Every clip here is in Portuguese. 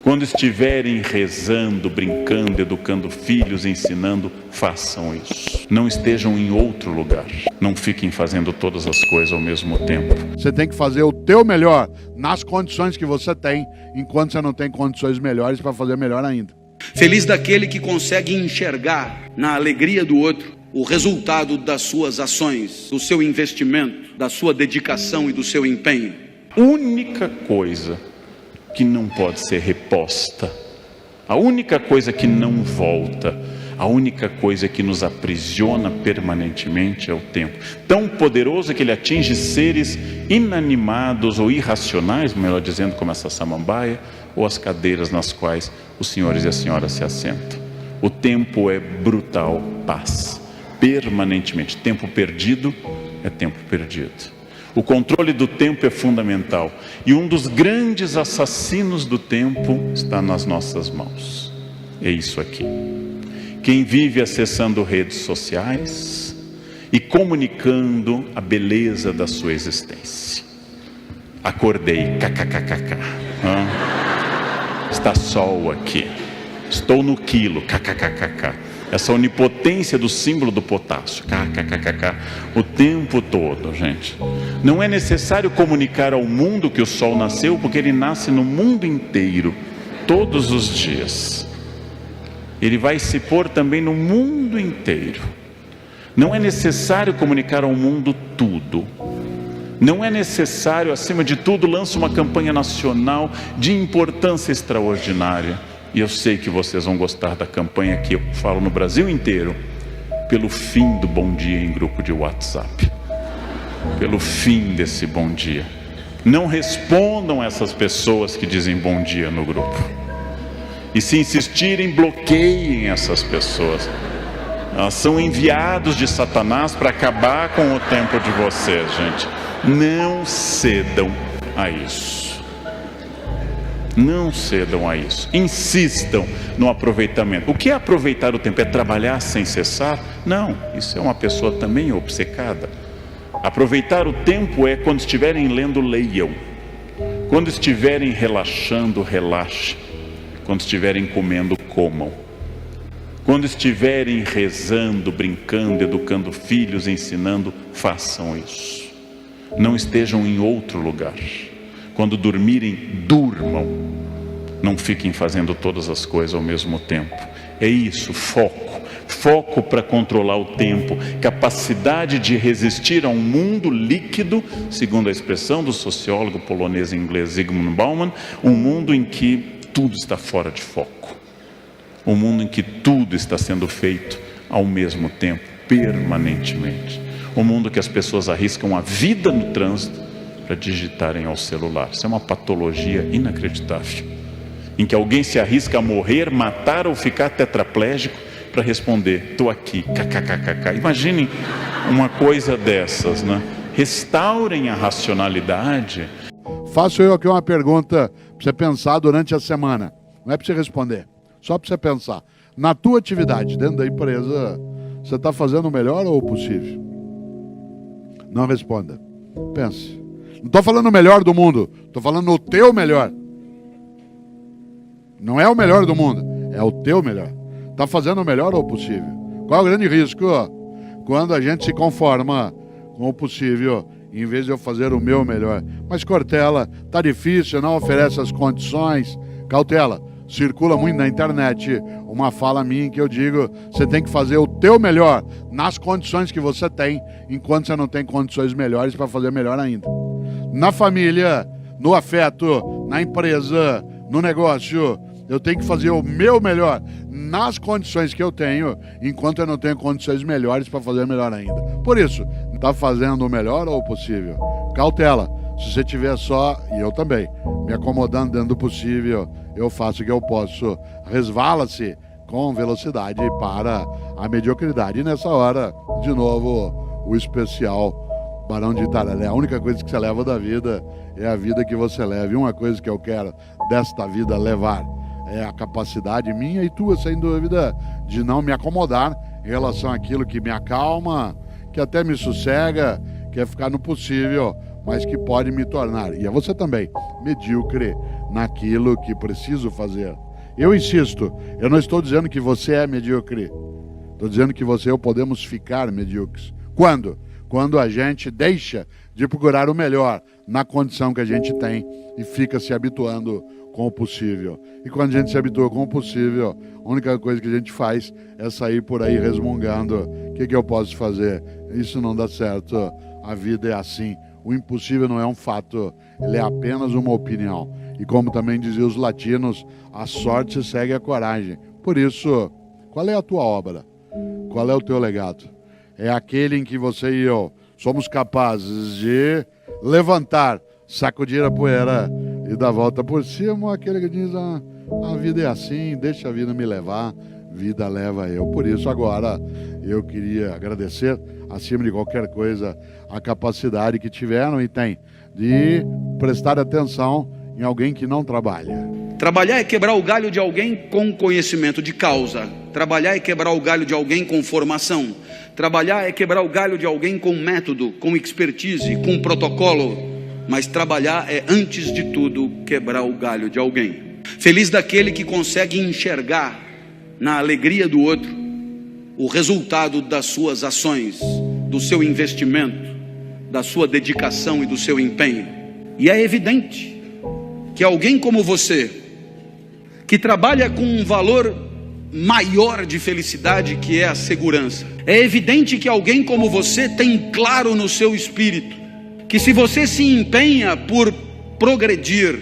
Quando estiverem rezando, brincando, educando filhos, ensinando, façam isso. Não estejam em outro lugar. Não fiquem fazendo todas as coisas ao mesmo tempo. Você tem que fazer o teu melhor nas condições que você tem, enquanto você não tem condições melhores para fazer melhor ainda. Feliz daquele que consegue enxergar na alegria do outro o resultado das suas ações, do seu investimento, da sua dedicação e do seu empenho. Única coisa que não pode ser reposta, a única coisa que não volta, a única coisa que nos aprisiona permanentemente é o tempo. Tão poderoso que ele atinge seres inanimados ou irracionais, melhor dizendo, como essa samambaia, ou as cadeiras nas quais os senhores e as senhoras se assentam. O tempo é brutal, paz, permanentemente. Tempo perdido é tempo perdido. O controle do tempo é fundamental. E um dos grandes assassinos do tempo está nas nossas mãos. É isso aqui. Quem vive acessando redes sociais e comunicando a beleza da sua existência. Acordei, kkkk. Está sol aqui. Estou no quilo, kkkk. Essa onipotência do símbolo do potássio, kkkk, o tempo todo, gente. Não é necessário comunicar ao mundo que o sol nasceu, porque ele nasce no mundo inteiro, todos os dias. Ele vai se pôr também no mundo inteiro. Não é necessário comunicar ao mundo tudo. Não é necessário, acima de tudo, lança uma campanha nacional de importância extraordinária. E eu sei que vocês vão gostar da campanha que eu falo no Brasil inteiro, pelo fim do bom dia em grupo de WhatsApp. Pelo fim desse bom dia. Não respondam essas pessoas que dizem bom dia no grupo. E se insistirem, bloqueiem essas pessoas. Elas são enviados de Satanás para acabar com o tempo de vocês, gente. Não cedam a isso. Não cedam a isso. Insistam no aproveitamento. O que é aproveitar o tempo? É trabalhar sem cessar? Não, isso é uma pessoa também obcecada. Aproveitar o tempo é quando estiverem lendo, leiam. Quando estiverem relaxando, relaxem. Quando estiverem comendo, comam. Quando estiverem rezando, brincando, educando filhos, ensinando, façam isso. Não estejam em outro lugar. Quando dormirem, durmam. Não fiquem fazendo todas as coisas ao mesmo tempo. É isso, foco. Foco para controlar o tempo. Capacidade de resistir a um mundo líquido, segundo a expressão do sociólogo polonês e inglês Zygmunt Bauman, um mundo em que tudo está fora de foco. Um mundo em que tudo está sendo feito ao mesmo tempo, permanentemente. Um mundo que as pessoas arriscam a vida no trânsito para digitarem ao celular. Isso é uma patologia inacreditável, em que alguém se arrisca a morrer, matar ou ficar tetraplégico para responder, estou aqui, kkkk. Imaginem uma coisa dessas, né? Restaurem a racionalidade. Faço eu aqui uma pergunta para você pensar durante a semana. Não é para você responder, só para você pensar. Na tua atividade, dentro da empresa, você está fazendo o melhor ou o possível? Não responda. Pense. Não estou falando o melhor do mundo, estou falando o teu melhor. Não é o melhor do mundo, é o teu melhor. Está fazendo o melhor ou o possível? Qual é o grande risco? Quando a gente se conforma com o possível, em vez de eu fazer o meu melhor. Mas Cortella, tá difícil, não oferece as condições. Cautela, circula muito na internet uma fala minha em que eu digo, você tem que fazer o teu melhor nas condições que você tem, enquanto você não tem condições melhores para fazer melhor ainda. Na família, no afeto, na empresa, no negócio, eu tenho que fazer o meu melhor nas condições que eu tenho, enquanto eu não tenho condições melhores para fazer melhor ainda. Por isso, está fazendo o melhor ou o possível? Cautela, se você tiver só, e eu também, me acomodando dentro do possível, eu faço o que eu posso. Resvala-se com velocidade para a mediocridade. E nessa hora, de novo, o especial Barão de Itararé. A única coisa que você leva da vida é a vida que você leva. E uma coisa que eu quero desta vida levar é a capacidade minha e tua, sem dúvida, de não me acomodar em relação àquilo que me acalma, que até me sossega, que é ficar no possível, mas que pode me tornar, e é você também, medíocre naquilo que preciso fazer. Eu insisto, eu não estou dizendo que você é medíocre. Estou dizendo que você e eu podemos ficar medíocres. Quando? Quando a gente deixa de procurar o melhor na condição que a gente tem e fica se habituando com o possível. E quando a gente se habitua com o possível, a única coisa que a gente faz é sair por aí resmungando. O que eu posso fazer? Isso não dá certo. A vida é assim. O impossível não é um fato, ele é apenas uma opinião. E como também diziam os latinos, a sorte segue a coragem. Por isso, qual é a tua obra? Qual é o teu legado? É aquele em que você e eu somos capazes de levantar, sacudir a poeira e dar volta por cima, ou aquele que diz, a vida é assim, deixa a vida me levar, vida leva eu. Por isso agora eu queria agradecer, acima de qualquer coisa, a capacidade que tiveram e têm de prestar atenção em alguém que não trabalha. Trabalhar é quebrar o galho de alguém com conhecimento de causa. Trabalhar é quebrar o galho de alguém com formação. Trabalhar é quebrar o galho de alguém com método, com expertise, com protocolo. Mas trabalhar é, antes de tudo, quebrar o galho de alguém. Feliz daquele que consegue enxergar na alegria do outro o resultado das suas ações, do seu investimento, da sua dedicação e do seu empenho. E é evidente que alguém como você, que trabalha com um valor maior de felicidade, que é a segurança, é evidente que alguém como você tem claro no seu espírito que se você se empenha por progredir,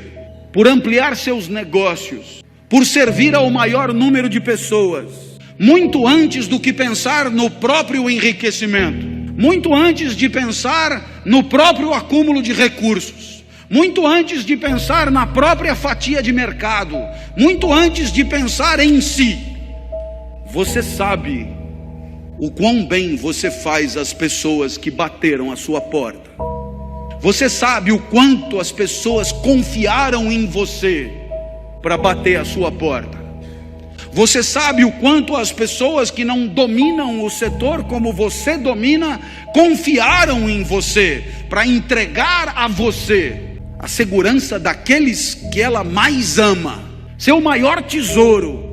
por ampliar seus negócios, por servir ao maior número de pessoas, muito antes do que pensar no próprio enriquecimento, muito antes de pensar no próprio acúmulo de recursos, muito antes de pensar na própria fatia de mercado, muito antes de pensar em si, você sabe o quão bem você faz às pessoas que bateram a sua porta. Você sabe o quanto as pessoas confiaram em você para bater a sua porta. Você sabe o quanto as pessoas que não dominam o setor como você domina, confiaram em você para entregar a você a segurança daqueles que ela mais ama, seu maior tesouro,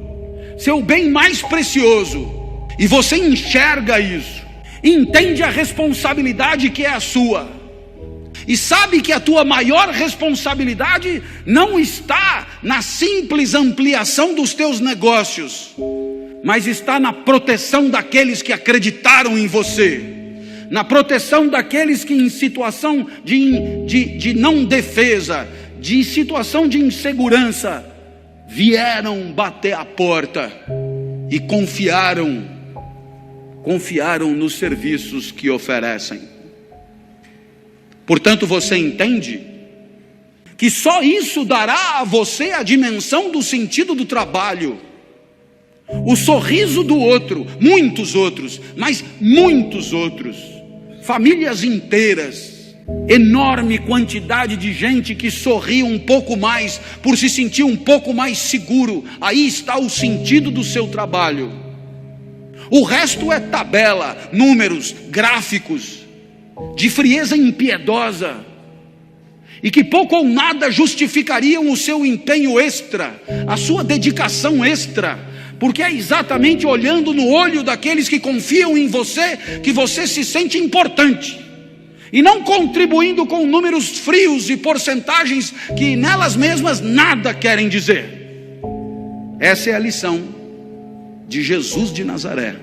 seu bem mais precioso. E você enxerga isso, entende a responsabilidade que é a sua, e sabe que a tua maior responsabilidade não está na simples ampliação dos teus negócios, mas está na proteção daqueles que acreditaram em você, na proteção daqueles que em situação de não defesa, de situação de insegurança, vieram bater a porta e confiaram nos serviços que oferecem. Portanto, você entende que só isso dará a você a dimensão do sentido do trabalho, o sorriso do outro, muitos outros, mas muitos outros, famílias inteiras, enorme quantidade de gente que sorri um pouco mais por se sentir um pouco mais seguro. Aí está o sentido do seu trabalho. O resto é tabela, números, gráficos, de frieza impiedosa, e que pouco ou nada justificariam o seu empenho extra, a sua dedicação extra, porque é exatamente olhando no olho daqueles que confiam em você que você se sente importante, e não contribuindo com números frios e porcentagens que nelas mesmas nada querem dizer. Essa é a lição de Jesus de Nazaré.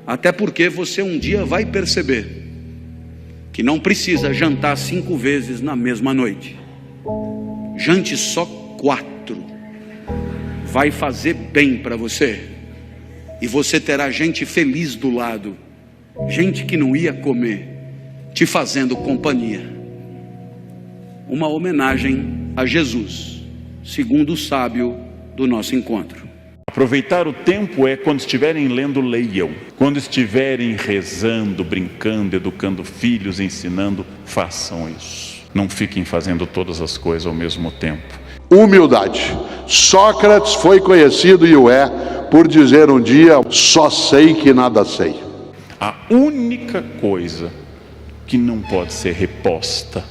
Até porque você um dia vai perceber que não precisa jantar 5 vezes na mesma noite. Jante só 4. Vai fazer bem para você. E você terá gente feliz do lado, gente que não ia comer, te fazendo companhia. Uma homenagem a Jesus, segundo o sábio do nosso encontro. Aproveitar o tempo é quando estiverem lendo, leiam. Quando estiverem rezando, brincando, educando filhos, ensinando, façam isso. Não fiquem fazendo todas as coisas ao mesmo tempo. Humildade. Sócrates foi conhecido, e o é, por dizer um dia: só sei que nada sei. A única coisa que não pode ser reposta,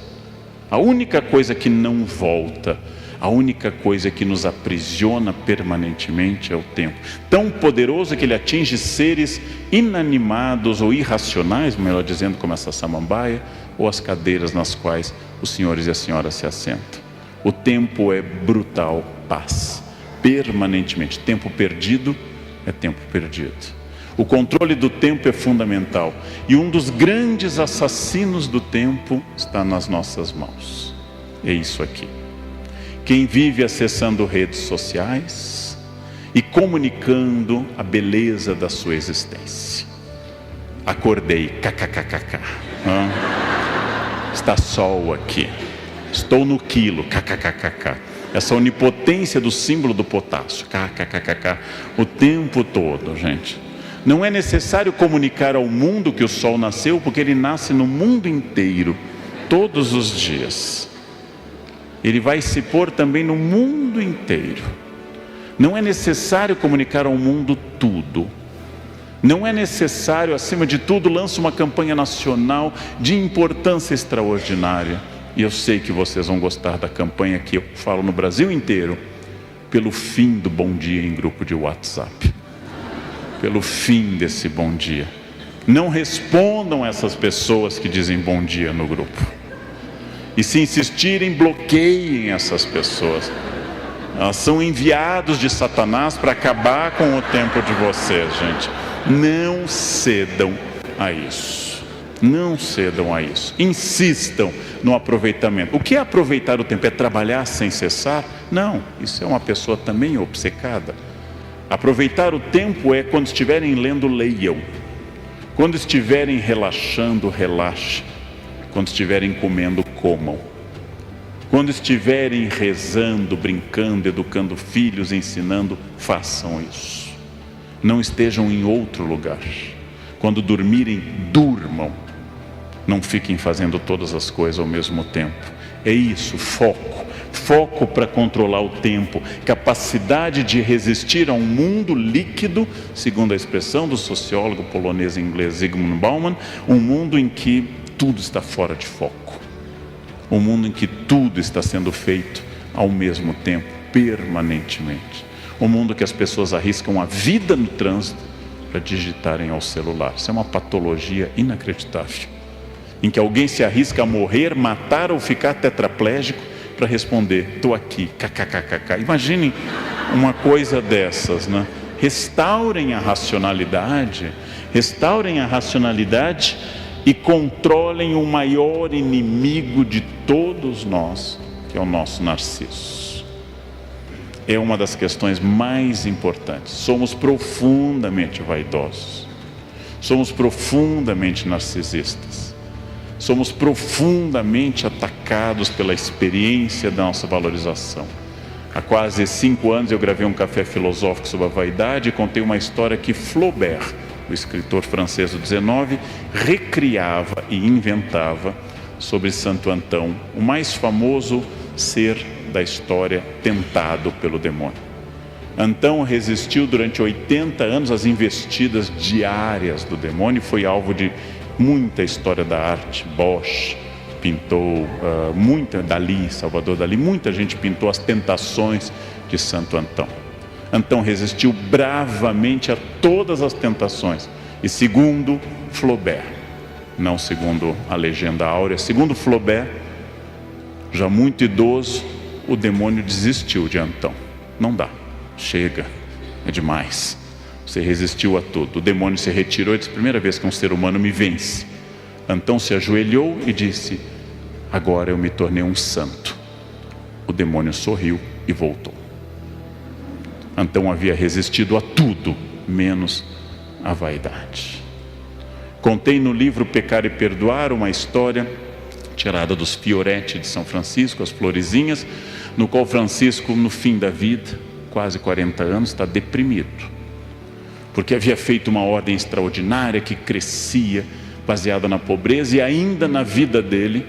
a única coisa que não volta, A única coisa que nos aprisiona permanentemente é o tempo. Tão poderoso que ele atinge seres inanimados ou irracionais, melhor dizendo, como essa samambaia, ou as cadeiras nas quais os senhores e as senhoras se assentam. O tempo é brutal, paz, permanentemente. Tempo perdido é tempo perdido. O controle do tempo é fundamental. E um dos grandes assassinos do tempo está nas nossas mãos. É isso aqui. Quem vive acessando redes sociais e comunicando a beleza da sua existência. Acordei, kkkk. Está sol aqui. Estou no quilo, kkkk. Essa onipotência do símbolo do potássio, kkkk, o tempo todo, gente. Não é necessário comunicar ao mundo que o sol nasceu, porque ele nasce no mundo inteiro, todos os dias. Ele vai se pôr também no mundo inteiro. Não é necessário comunicar ao mundo tudo. Não é necessário, acima de tudo, lança uma campanha nacional de importância extraordinária. E eu sei que vocês vão gostar da campanha que eu falo no Brasil inteiro, pelo fim do bom dia em grupo de WhatsApp. Pelo fim desse bom dia. Não respondam essas pessoas que dizem bom dia no grupo. E se insistirem, bloqueiem essas pessoas. Elas são enviados de Satanás para acabar com o tempo de vocês, gente. Não cedam a isso. Não cedam a isso. Insistam no aproveitamento. O que é aproveitar o tempo? É trabalhar sem cessar? Não, isso é uma pessoa também obcecada. Aproveitar o tempo é quando estiverem lendo, leiam. Quando estiverem relaxando, relaxem. Quando estiverem comendo, comam. Quando estiverem rezando, brincando, educando filhos, ensinando, façam isso. Não estejam em outro lugar. Quando dormirem, durmam. Não fiquem fazendo todas as coisas ao mesmo tempo. É isso, foco. Foco para controlar o tempo. Capacidade de resistir a um mundo líquido, segundo a expressão do sociólogo polonês e inglês Zygmunt Bauman, um mundo em que tudo está fora de foco. Um mundo em que tudo está sendo feito ao mesmo tempo, permanentemente. Um mundo que as pessoas arriscam a vida no trânsito para digitarem ao celular. Isso é uma patologia inacreditável. Em que alguém se arrisca a morrer, matar ou ficar tetraplégico para responder, estou aqui, kkkk. Imaginem uma coisa dessas, né? Restaurem a racionalidade e controlem o maior inimigo de todos nós, que é o nosso narciso. É uma das questões mais importantes. Somos profundamente vaidosos. Somos profundamente narcisistas. Somos profundamente atacados pela experiência da nossa valorização. Há quase 5 anos eu gravei um café filosófico sobre a vaidade e contei uma história que Flaubert, o escritor francês do 19, recriava e inventava sobre Santo Antão, o mais famoso ser da história tentado pelo demônio. Antão resistiu durante 80 anos às investidas diárias do demônio e foi alvo de muita história da arte. Bosch pintou, Dalí, Salvador Dalí, muita gente pintou as tentações de Santo Antão. Antão resistiu bravamente a todas as tentações. E segundo Flaubert, não segundo a legenda áurea, segundo Flaubert, já muito idoso, o demônio desistiu de Antão. Não dá, chega, é demais. Você resistiu a tudo. O demônio se retirou e disse: primeira vez que um ser humano me vence. Antão se ajoelhou e disse: agora eu me tornei um santo. O demônio sorriu e voltou. Antão havia resistido a tudo, menos a vaidade. Contei no livro Pecar e Perdoar uma história tirada dos Fioretti de São Francisco, as florezinhas, no qual Francisco, no fim da vida, quase 40 anos, está deprimido. Porque havia feito uma ordem extraordinária que crescia, baseada na pobreza, e ainda na vida dele,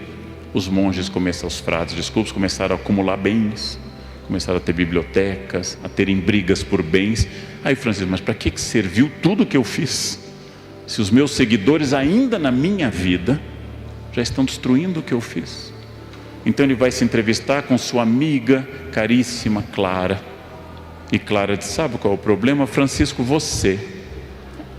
os monges os frades, começaram a acumular bens, começaram a ter bibliotecas, a terem brigas por bens. Aí Francisco: mas para que serviu tudo o que eu fiz? Se os meus seguidores ainda na minha vida já estão destruindo o que eu fiz. Então ele vai se entrevistar com sua amiga caríssima Clara. E Clara diz: sabe qual é o problema, Francisco? Você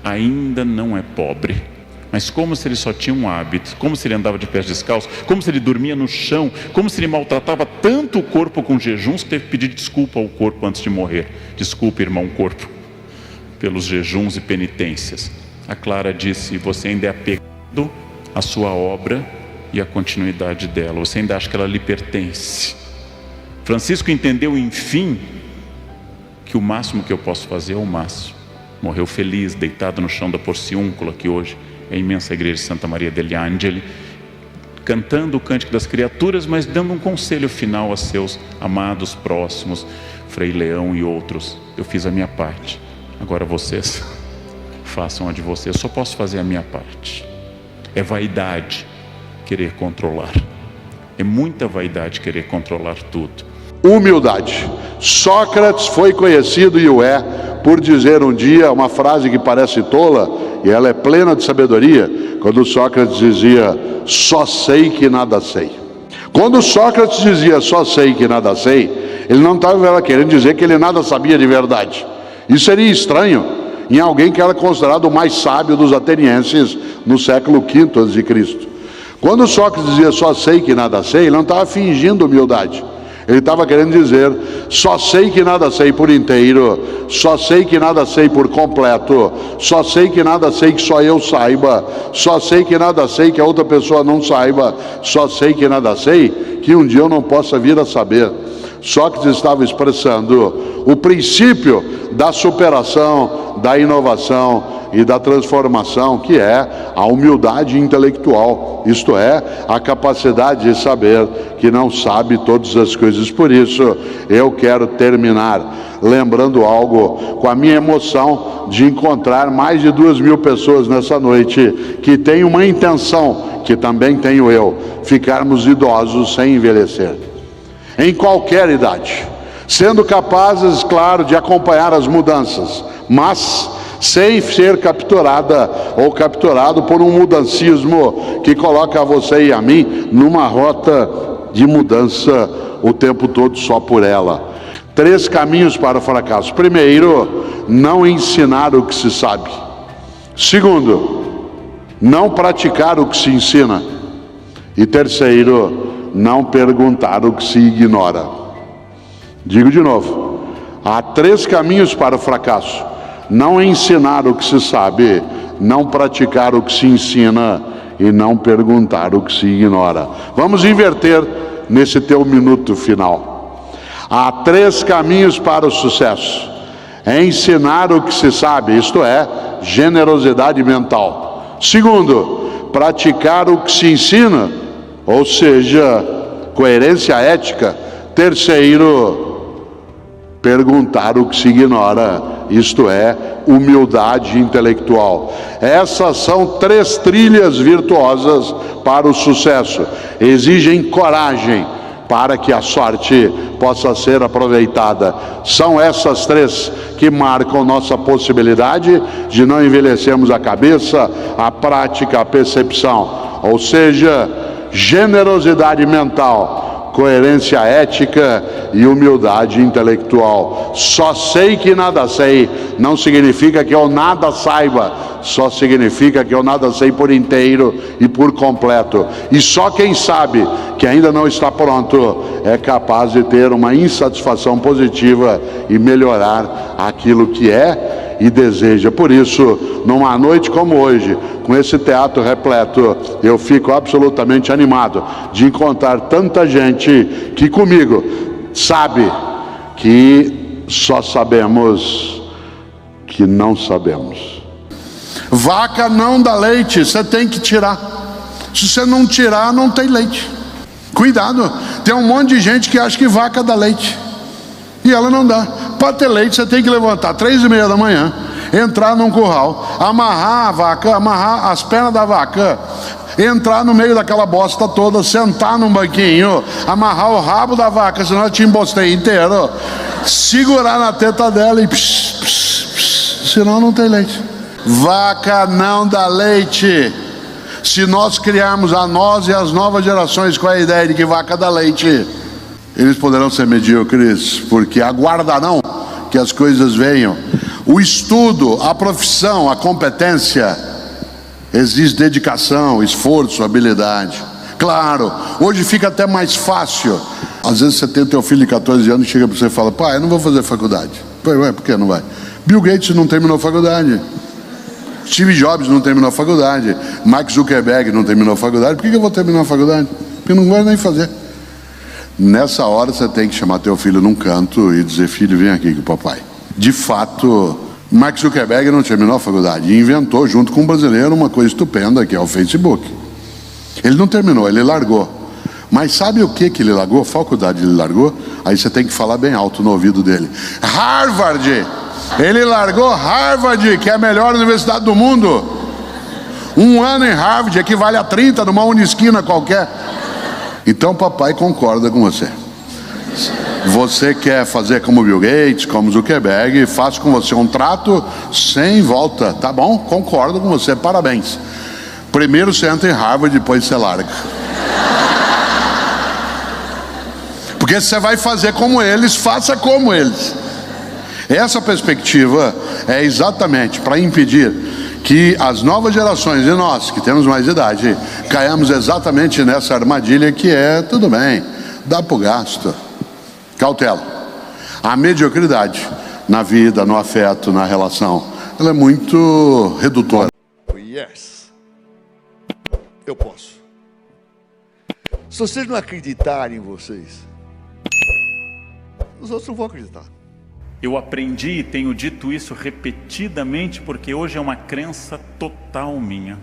ainda não é pobre. Mas como se ele só tinha um hábito, como se ele andava de pés descalços, como se ele dormia no chão, como se ele maltratava tanto o corpo com jejuns que teve que pedir desculpa ao corpo antes de morrer. Desculpa, irmão corpo, pelos jejuns e penitências. A Clara disse: você ainda é apegado à sua obra e à continuidade dela, você ainda acha que ela lhe pertence. Francisco entendeu, enfim, que o máximo que eu posso fazer é o máximo. Morreu feliz, deitado no chão da Porciúncula, que hoje é a imensa igreja de Santa Maria degli Angeli, cantando o Cântico das Criaturas, mas dando um conselho final a seus amados próximos, Frei Leão e outros: eu fiz a minha parte, agora vocês façam a de vocês, eu só posso fazer a minha parte. É vaidade querer controlar, é muita vaidade querer controlar tudo. Humildade. Sócrates foi conhecido, e o é, por dizer um dia uma frase que parece tola, e ela é plena de sabedoria, quando Sócrates dizia: só sei que nada sei. Quando Sócrates dizia só sei que nada sei, ele não estava querendo dizer que ele nada sabia de verdade. Isso seria estranho em alguém que era considerado o mais sábio dos atenienses no século V a.C. Quando Sócrates dizia só sei que nada sei, ele não estava fingindo humildade. Ele estava querendo dizer: só sei que nada sei por inteiro, só sei que nada sei por completo, só sei que nada sei que só eu saiba, só sei que nada sei que a outra pessoa não saiba, só sei que nada sei que um dia eu não possa vir a saber. Sócrates estava expressando o princípio da superação, da inovação e da transformação, que é a humildade intelectual, isto é, a capacidade de saber que não sabe todas as coisas. Por isso, eu quero terminar lembrando algo, com a minha emoção de encontrar mais de 2.000 pessoas nessa noite, que têm uma intenção, que também tenho eu: ficarmos idosos sem envelhecer, em qualquer idade, sendo capazes, claro, de acompanhar as mudanças, mas sem ser capturada ou capturado por um mudancismo que coloca você e a mim numa rota de mudança o tempo todo só por ela. 3 caminhos para o fracasso. Primeiro, não ensinar o que se sabe. Segundo, não praticar o que se ensina. E terceiro, não perguntar o que se ignora. Digo de novo: há 3 caminhos para o fracasso: não ensinar o que se sabe, não praticar o que se ensina e não perguntar o que se ignora. Vamos inverter nesse teu minuto final. Há 3 caminhos para o sucesso: é ensinar o que se sabe, isto é, generosidade mental. Segundo, praticar o que se ensina, ou seja, coerência ética. Terceiro, perguntar o que se ignora, isto é, humildade intelectual. Essas são 3 trilhas virtuosas para o sucesso. Exigem coragem para que a sorte possa ser aproveitada. São essas 3 que marcam nossa possibilidade de não envelhecermos a cabeça, a prática, a percepção. Ou seja, generosidade mental, coerência ética e humildade intelectual. Só sei que nada sei não significa que eu nada saiba, só significa que eu nada sei por inteiro e por completo. E só quem sabe que ainda não está pronto é capaz de ter uma insatisfação positiva e melhorar aquilo que é e deseja. Por isso, numa noite como hoje, com esse teatro repleto, eu fico absolutamente animado de encontrar tanta gente que comigo sabe que só sabemos que não sabemos. Vaca não dá leite, você tem que tirar. Se você não tirar, não tem leite. Cuidado, tem um monte de gente que acha que vaca dá leite e ela não dá. Para ter leite você tem que levantar 3h30 da manhã, entrar num curral, amarrar a vaca, amarrar as pernas da vaca, entrar no meio daquela bosta toda, sentar num banquinho, amarrar o rabo da vaca, senão ela te embosteia inteiro, segurar na teta dela e senão não tem leite. Vaca não dá leite. Se nós criarmos a nós e as novas gerações com a ideia de que vaca dá leite, eles poderão ser medíocres, porque aguardarão que as coisas venham. O estudo, a profissão, a competência, exige dedicação, esforço, habilidade. Claro, hoje fica até mais fácil. Às vezes você tem o teu filho de 14 anos e chega para você e fala: pai, eu não vou fazer faculdade. Pai, por que não vai? Bill Gates não terminou a faculdade. Steve Jobs não terminou a faculdade. Mark Zuckerberg não terminou a faculdade. Por que eu vou terminar a faculdade? Porque eu não gosto nem fazer. Nessa hora você tem que chamar teu filho num canto e dizer: filho, vem aqui com o papai. De fato, Mark Zuckerberg não terminou a faculdade e inventou, junto com um brasileiro, uma coisa estupenda, que é o Facebook. Ele não terminou, ele largou. Mas sabe o que ele largou? A faculdade ele largou. Aí você tem que falar bem alto no ouvido dele: Harvard! Ele largou Harvard, que é a melhor universidade do mundo. Um ano em Harvard equivale a 30 numa unisquina qualquer. Então papai concorda com você. Você quer fazer como Bill Gates, como Zuckerberg, faço com você um trato sem volta, tá bom? Concordo com você, parabéns. Primeiro você entra em Harvard, depois você larga. Porque se você vai fazer como eles, faça como eles. Essa perspectiva é exatamente para impedir que as novas gerações e nós, que temos mais idade, caiamos exatamente nessa armadilha que é: tudo bem, dá para o gasto. Cautela. A mediocridade na vida, no afeto, na relação, ela é muito redutora. Yes, eu posso. Se vocês não acreditarem em vocês, os outros não vão acreditar. Eu aprendi e tenho dito isso repetidamente porque hoje é uma crença total minha.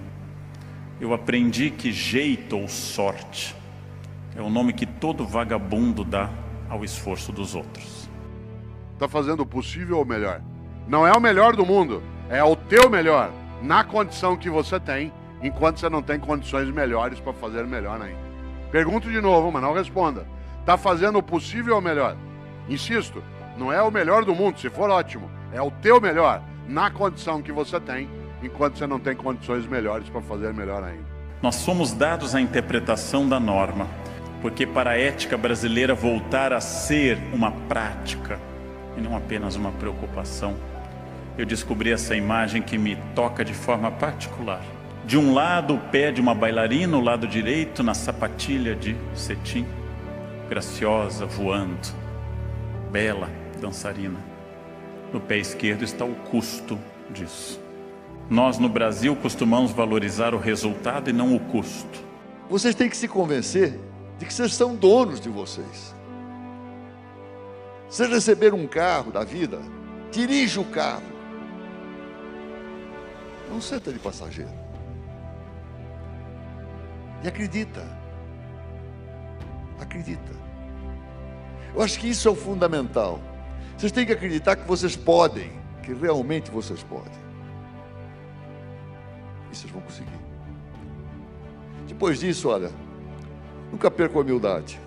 Eu aprendi que jeito ou sorte é o nome que todo vagabundo dá ao esforço dos outros. Está fazendo o possível ou o melhor? Não é o melhor do mundo, é o teu melhor, na condição que você tem, enquanto você não tem condições melhores para fazer melhor ainda. Pergunto de novo, mas não responda. Está fazendo o possível ou o melhor? Insisto, não é o melhor do mundo, se for ótimo, é o teu melhor, na condição que você tem, enquanto você não tem condições melhores para fazer melhor ainda. Nós somos dados à interpretação da norma, porque para a ética brasileira voltar a ser uma prática e não apenas uma preocupação, eu descobri essa imagem que me toca de forma particular. De um lado o pé de uma bailarina, o lado direito na sapatilha de cetim, graciosa, voando, bela dançarina. No pé esquerdo está o custo disso. Nós no Brasil costumamos valorizar o resultado e não o custo. Vocês têm que se convencer de que vocês são donos de vocês. Vocês receberam um carro da vida, dirige o carro. Não senta de passageiro. E acredita. Acredita. Eu acho que isso é o fundamental. Vocês têm que acreditar que vocês podem, que realmente vocês podem. E vocês vão conseguir. Depois disso, olha, nunca percam a humildade.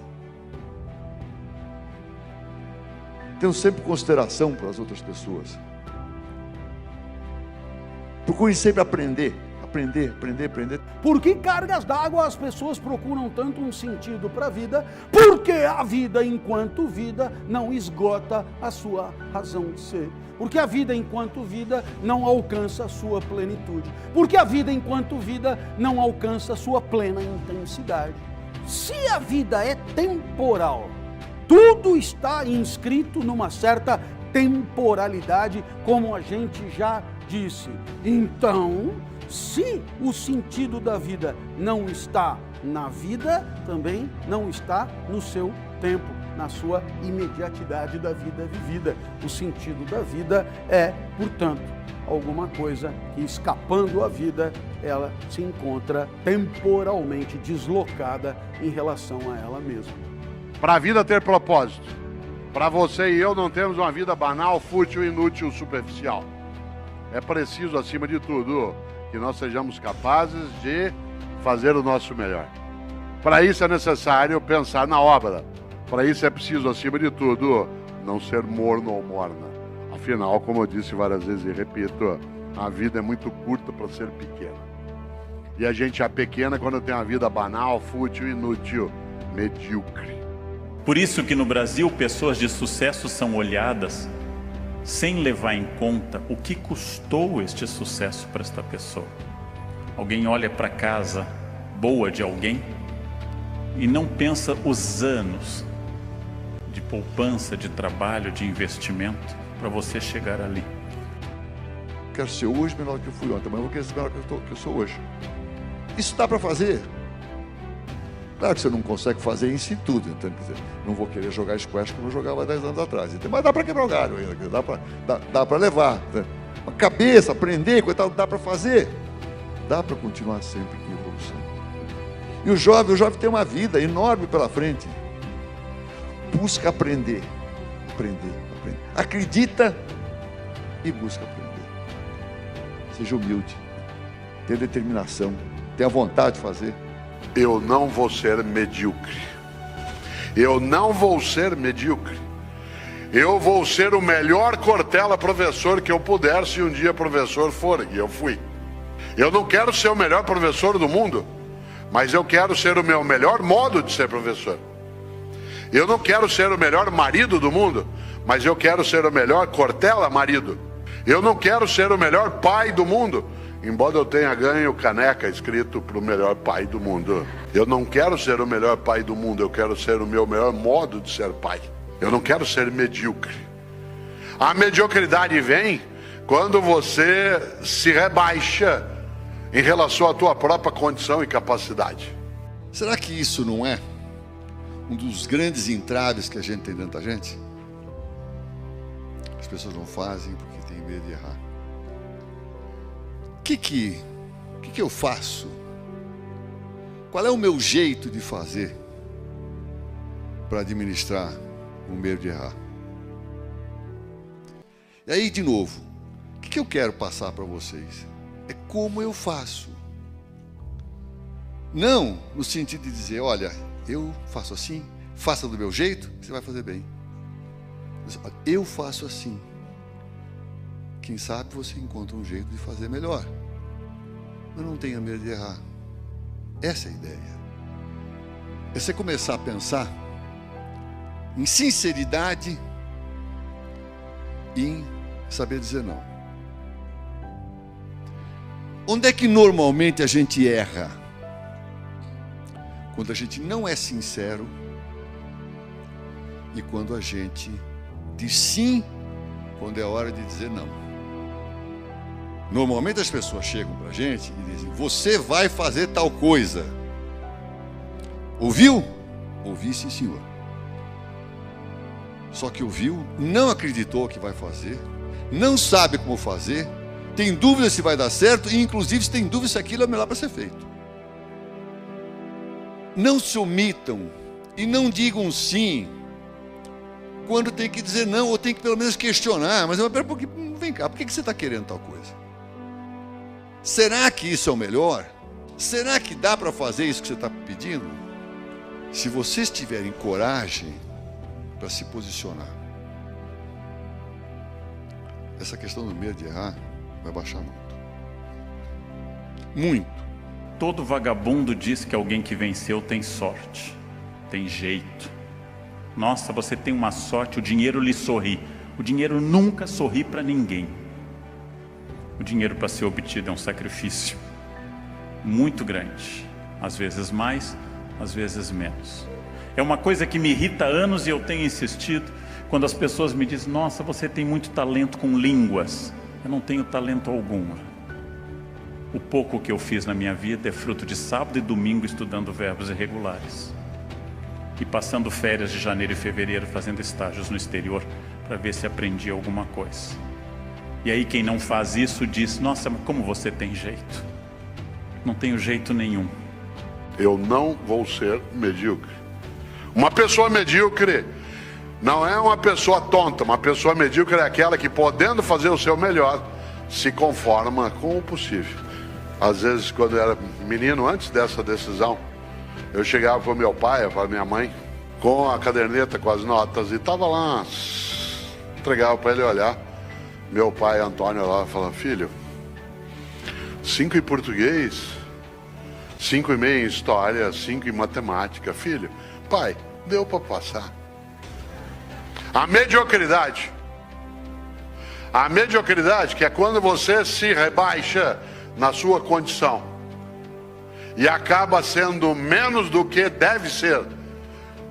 Tenham sempre consideração para as outras pessoas. Procurem sempre aprender. Aprender. Por que cargas d'água as pessoas procuram tanto um sentido para a vida? Porque a vida enquanto vida não esgota a sua razão de ser. Porque a vida enquanto vida não alcança a sua plenitude. Porque a vida enquanto vida não alcança a sua plena intensidade. Se a vida é temporal, tudo está inscrito numa certa temporalidade, como a gente já disse. Então, se o sentido da vida não está na vida, também não está no seu tempo, na sua imediatidade da vida vivida. O sentido da vida é, portanto, alguma coisa que, escapando à vida, ela se encontra temporalmente deslocada em relação a ela mesma. Para a vida ter propósito, para você e eu não termos uma vida banal, fútil, inútil, superficial, é preciso, acima de tudo, que nós sejamos capazes de fazer o nosso melhor. Para isso é necessário pensar na obra. Para isso é preciso, acima de tudo, não ser morno ou morna. Afinal, como eu disse várias vezes e repito, a vida é muito curta para ser pequena. E a gente é pequena quando tem uma vida banal, fútil, inútil, medíocre. Por isso que no Brasil pessoas de sucesso são olhadas sem levar em conta o que custou este sucesso para esta pessoa. Alguém olha para a casa boa de alguém e não pensa os anos de poupança, de trabalho, de investimento para você chegar ali. Quero ser hoje melhor do que eu fui ontem, mas eu vou querer ser melhor que eu sou hoje. Isso dá para fazer. Claro que você não consegue fazer isso em tudo, então, quer dizer, não vou querer jogar squash como eu jogava 10 anos atrás, então, mas dá para quebrar o galho ainda, dá para levar. Né? A cabeça, aprender, coisa, dá para fazer. Dá para continuar sempre em evolução. E o jovem tem uma vida enorme pela frente. Busca aprender. Acredita e busca aprender. Seja humilde. Tenha determinação. Tenha vontade de fazer. Eu não vou ser medíocre. Eu não vou ser medíocre. Eu vou ser o melhor Cortella professor que eu puder, se um dia professor for, e eu fui. Eu não quero ser o melhor professor do mundo, mas eu quero ser o meu melhor modo de ser professor. Eu não quero ser o melhor marido do mundo, mas eu quero ser o melhor Cortella marido. Eu não quero ser o melhor pai do mundo, embora eu tenha ganho caneca escrito para o melhor pai do mundo. Eu não quero ser o melhor pai do mundo, eu quero ser o meu melhor modo de ser pai. Eu não quero ser medíocre. A mediocridade vem quando você se rebaixa em relação à tua própria condição e capacidade. Será que isso não é um dos grandes entraves que a gente tem dentro da gente? As pessoas não fazem porque têm medo de errar. O que eu faço? Qual é o meu jeito de fazer para administrar o medo de errar? E aí, de novo, o que eu quero passar para vocês? É como eu faço. Não no sentido de dizer, olha, eu faço assim, faça do meu jeito, você vai fazer bem. Mas, olha, eu faço assim. Quem sabe você encontra um jeito de fazer melhor. Mas não tenha medo de errar. Essa é a ideia. É você começar a pensar em sinceridade e em saber dizer não. Onde é que normalmente a gente erra? Quando a gente não é sincero e quando a gente diz sim quando é hora de dizer não. Normalmente as pessoas chegam para a gente e dizem, você vai fazer tal coisa. Ouviu? Ouvi, sim, senhor. Só que ouviu, não acreditou que vai fazer, não sabe como fazer, tem dúvida se vai dar certo e, inclusive, se tem dúvida se aquilo é melhor para ser feito. Não se omitam e não digam sim quando tem que dizer não, ou tem que pelo menos questionar. Mas pera um pouquinho, vem cá, por que você está querendo tal coisa? Será que isso é o melhor? Será que dá para fazer isso que você está pedindo? Se vocês tiverem coragem para se posicionar, essa questão do medo de errar vai baixar muito. Muito. Todo vagabundo diz que alguém que venceu tem sorte, tem jeito. Nossa, você tem uma sorte, o dinheiro lhe sorri. O dinheiro nunca sorri para ninguém. O dinheiro para ser obtido é um sacrifício muito grande. Às vezes mais, às vezes menos. É uma coisa que me irrita há anos e eu tenho insistido. Quando as pessoas me dizem, nossa, você tem muito talento com línguas. Eu não tenho talento algum. O pouco que eu fiz na minha vida é fruto de sábado e domingo estudando verbos irregulares. E passando férias de janeiro e fevereiro fazendo estágios no exterior para ver se aprendi alguma coisa. E aí quem não faz isso diz, nossa, mas como você tem jeito? Não tenho jeito nenhum. Eu não vou ser medíocre. Uma pessoa medíocre não é uma pessoa tonta. Uma pessoa medíocre é aquela que, podendo fazer o seu melhor, se conforma com o possível. Às vezes, quando eu era menino, antes dessa decisão, eu chegava para o meu pai, para a minha mãe, com a caderneta, com as notas, e estava lá, entregava para ele olhar. Meu pai, Antônio, lá, falava, filho, 5 em português, 5,5 em história, 5 em matemática. Filho, pai, deu para passar. A mediocridade, que é quando você se rebaixa na sua condição e acaba sendo menos do que deve ser,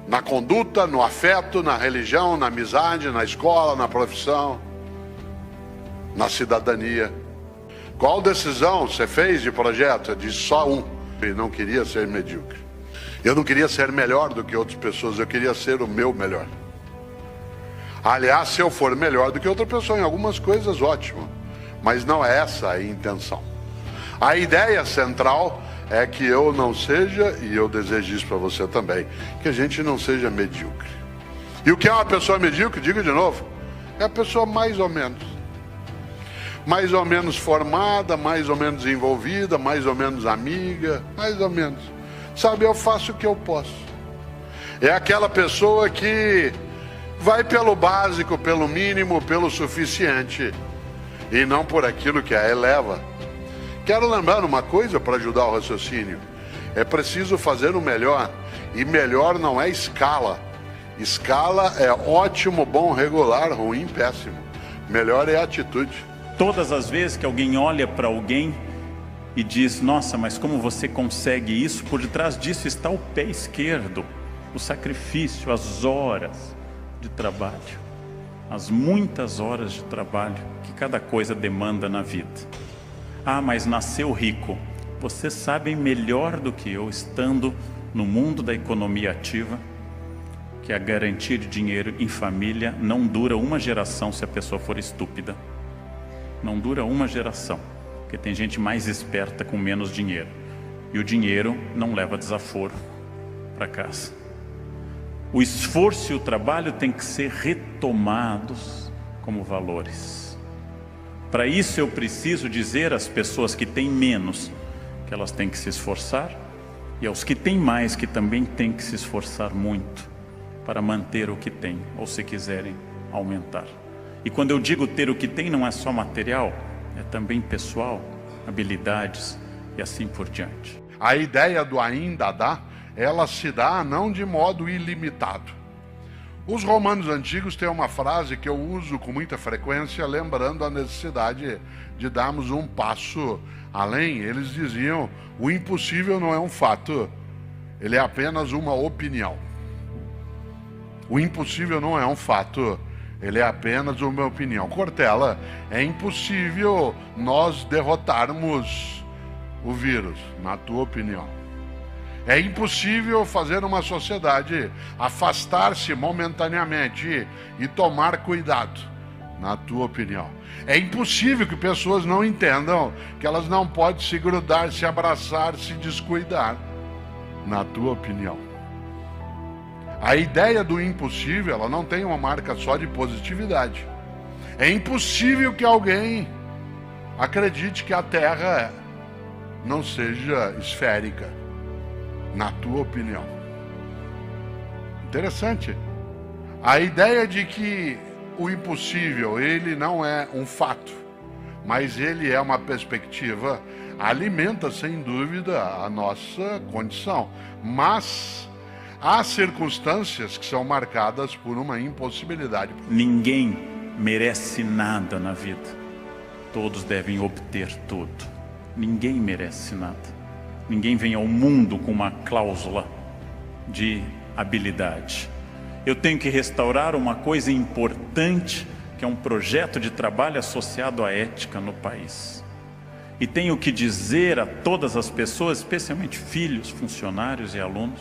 na conduta, no afeto, na religião, na amizade, na escola, na profissão, na cidadania. Qual decisão você fez de projeto? Eu disse só um. Eu não queria ser medíocre. Eu não queria ser melhor do que outras pessoas, eu queria ser o meu melhor. Aliás, se eu for melhor do que outra pessoa em algumas coisas, ótimo. Mas não é essa a intenção. A ideia central é que eu não seja, e eu desejo isso para você também, que a gente não seja medíocre. E o que é uma pessoa medíocre, digo de novo, é a pessoa mais ou menos formada, mais ou menos envolvida, mais ou menos amiga, mais ou menos. Sabe, eu faço o que eu posso. É aquela pessoa que vai pelo básico, pelo mínimo, pelo suficiente, e não por aquilo que a eleva. Quero lembrar uma coisa para ajudar o raciocínio. É preciso fazer o melhor, e melhor não é escala. Escala é ótimo, bom, regular, ruim, péssimo. Melhor é atitude. Todas as vezes que alguém olha para alguém e diz, nossa, mas como você consegue isso? Por detrás disso está o pé esquerdo, o sacrifício, as horas de trabalho, as muitas horas de trabalho que cada coisa demanda na vida. Ah, mas nasceu rico. Vocês sabem melhor do que eu, estando no mundo da economia ativa, que a garantia de dinheiro em família não dura uma geração se a pessoa for estúpida. Não dura uma geração, porque tem gente mais esperta com menos dinheiro. E o dinheiro não leva desaforo para casa. O esforço e o trabalho têm que ser retomados como valores. Para isso eu preciso dizer às pessoas que têm menos que elas têm que se esforçar, e aos que têm mais que também têm que se esforçar muito para manter o que têm, ou se quiserem aumentar. E quando eu digo ter o que tem, não é só material, é também pessoal, habilidades e assim por diante. A ideia do ainda dá, ela se dá não de modo ilimitado. Os romanos antigos têm uma frase que eu uso com muita frequência, lembrando a necessidade de darmos um passo além. Eles diziam, o impossível não é um fato, ele é apenas uma opinião. O impossível não é um fato, ele é apenas uma opinião. Cortella, é impossível nós derrotarmos o vírus, na tua opinião. É impossível fazer uma sociedade afastar-se momentaneamente e tomar cuidado, na tua opinião. É impossível que pessoas não entendam que elas não podem se grudar, se abraçar, se descuidar, na tua opinião. A ideia do impossível, ela não tem uma marca só de positividade. É impossível que alguém acredite que a Terra não seja esférica, na tua opinião. Interessante. A ideia de que o impossível, ele não é um fato, mas ele é uma perspectiva, alimenta sem dúvida a nossa condição. Mas há circunstâncias que são marcadas por uma impossibilidade. Ninguém merece nada na vida. Todos devem obter tudo. Ninguém merece nada. Ninguém vem ao mundo com uma cláusula de habilidade. Eu tenho que restaurar uma coisa importante, que é um projeto de trabalho associado à ética no país. E tenho que dizer a todas as pessoas, especialmente filhos, funcionários e alunos,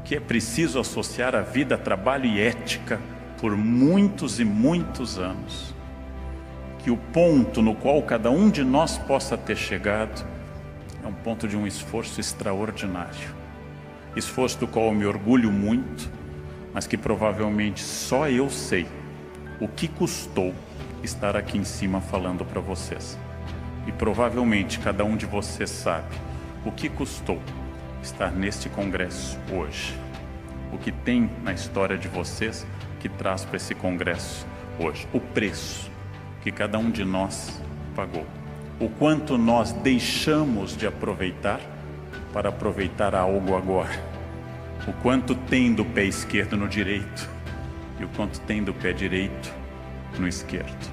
que é preciso associar a vida a trabalho e ética por muitos e muitos anos. Que o ponto no qual cada um de nós possa ter chegado é um ponto de um esforço extraordinário. Esforço do qual eu me orgulho muito, mas que provavelmente só eu sei o que custou estar aqui em cima falando para vocês. E provavelmente cada um de vocês sabe o que custou estar neste congresso hoje. O que tem na história de vocês que traz para esse congresso hoje. O preço que cada um de nós pagou. O quanto nós deixamos de aproveitar para aproveitar algo agora. O quanto tem do pé esquerdo no direito e o quanto tem do pé direito no esquerdo.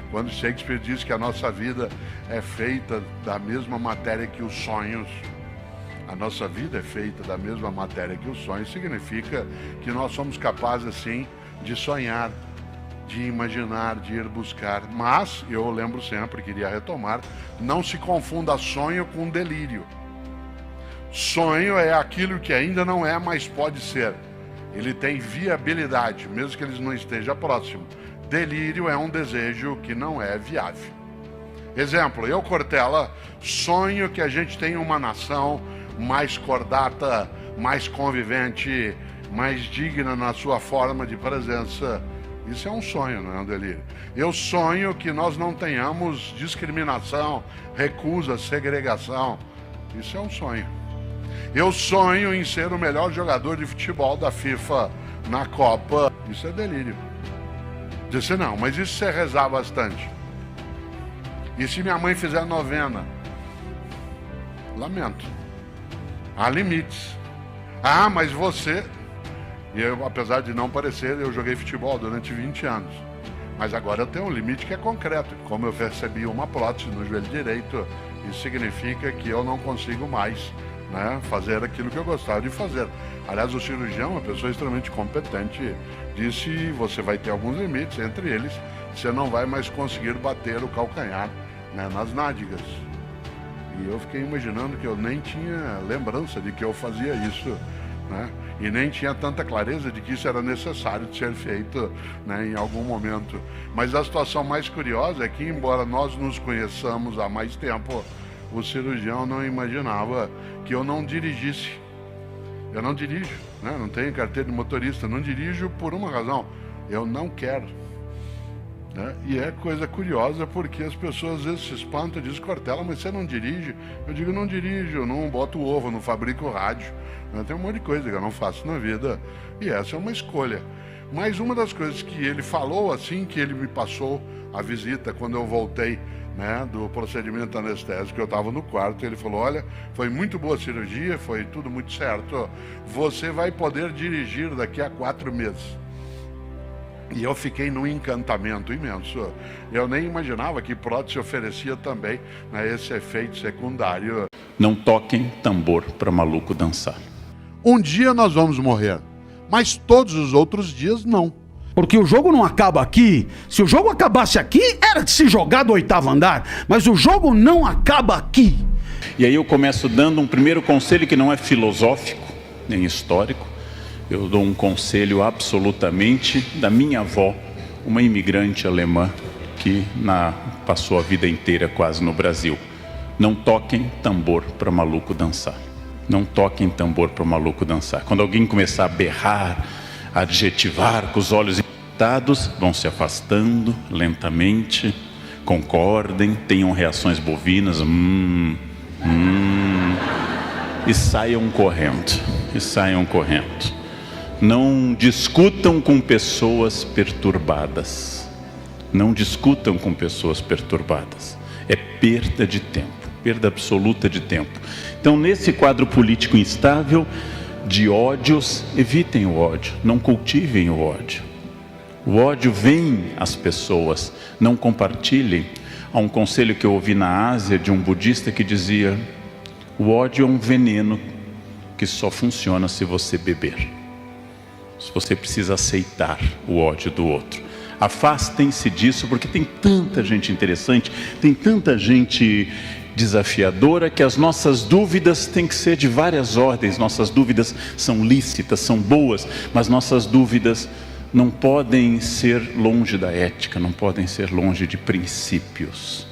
Quando Shakespeare diz que a nossa vida é feita da mesma matéria que os sonhos, a nossa vida é feita da mesma matéria que os sonhos, significa que nós somos capazes, sim, de sonhar, de imaginar, de ir buscar. Mas, eu lembro sempre, queria retomar, não se confunda sonho com delírio. Sonho é aquilo que ainda não é, mas pode ser. Ele tem viabilidade, mesmo que ele não esteja próximo. Delírio é um desejo que não é viável. Exemplo, eu, Cortella, sonho que a gente tenha uma nação mais cordata, mais convivente, mais digna na sua forma de presença. Isso é um sonho, não é um delírio. Eu sonho que nós não tenhamos discriminação, recusa, segregação. Isso é um sonho. Eu sonho em ser o melhor jogador de futebol da FIFA na Copa. Isso é delírio. Disse, não, mas isso você rezar bastante. E se minha mãe fizer novena? Lamento. Há limites. Ah, mas você... Eu, apesar de não parecer, eu joguei futebol durante 20 anos. Mas agora eu tenho um limite que é concreto. Como eu recebi uma prótese no joelho direito, isso significa que eu não consigo mais, né, fazer aquilo que eu gostava de fazer. Aliás, o cirurgião, uma pessoa extremamente competente, disse: você vai ter alguns limites, entre eles, você não vai mais conseguir bater o calcanhar, né, nas nádegas. E eu fiquei imaginando que eu nem tinha lembrança de que eu fazia isso, né, e nem tinha tanta clareza de que isso era necessário de ser feito, né, em algum momento. Mas a situação mais curiosa é que, embora nós nos conheçamos há mais tempo, o cirurgião não imaginava que eu não dirigisse. Eu não dirijo, né? Não tenho carteira de motorista, não dirijo por uma razão: eu não quero, né? E é coisa curiosa porque as pessoas às vezes se espantam e dizem: Cortella, mas você não dirige? Eu digo: não dirijo, eu não boto ovo, não fabrico rádio, né? Tem um monte de coisa que eu não faço na vida, e essa é uma escolha. Mas uma das coisas que ele falou assim que ele me passou a visita quando eu voltei, né, do procedimento anestésico, eu estava no quarto, ele falou: olha, foi muito boa a cirurgia, foi tudo muito certo, você vai poder dirigir daqui a 4 meses. E eu fiquei num encantamento imenso. Eu nem imaginava que prótese oferecia também, né, esse efeito secundário. Não toquem tambor para maluco dançar. Um dia nós vamos morrer, mas todos os outros dias não. Porque o jogo não acaba aqui. Se o jogo acabasse aqui, era de se jogar do 8º andar. Mas o jogo não acaba aqui. E aí eu começo dando um primeiro conselho que não é filosófico, nem histórico. Eu dou um conselho absolutamente da minha avó, uma imigrante alemã que passou a vida inteira quase no Brasil. Não toquem tambor para maluco dançar. Não toquem tambor para maluco dançar. Quando alguém começar a berrar, a adjetivar com os olhos irritados, vão se afastando lentamente, concordem, tenham reações bovinas, e saiam correndo, Não discutam com pessoas perturbadas. Não discutam com pessoas perturbadas. É perda de tempo, perda absoluta de tempo. Então, nesse quadro político instável de ódios, evitem o ódio, não cultivem o ódio. O ódio vem às pessoas, não compartilhem. Há um conselho que eu ouvi na Ásia de um budista que dizia: o ódio é um veneno que só funciona se você beber. Se você precisa aceitar o ódio do outro. Afastem-se disso, porque tem tanta gente interessante, tem tanta gente desafiadora, que as nossas dúvidas têm que ser de várias ordens. Nossas dúvidas são lícitas, são boas, mas nossas dúvidas não podem ser longe da ética, não podem ser longe de princípios.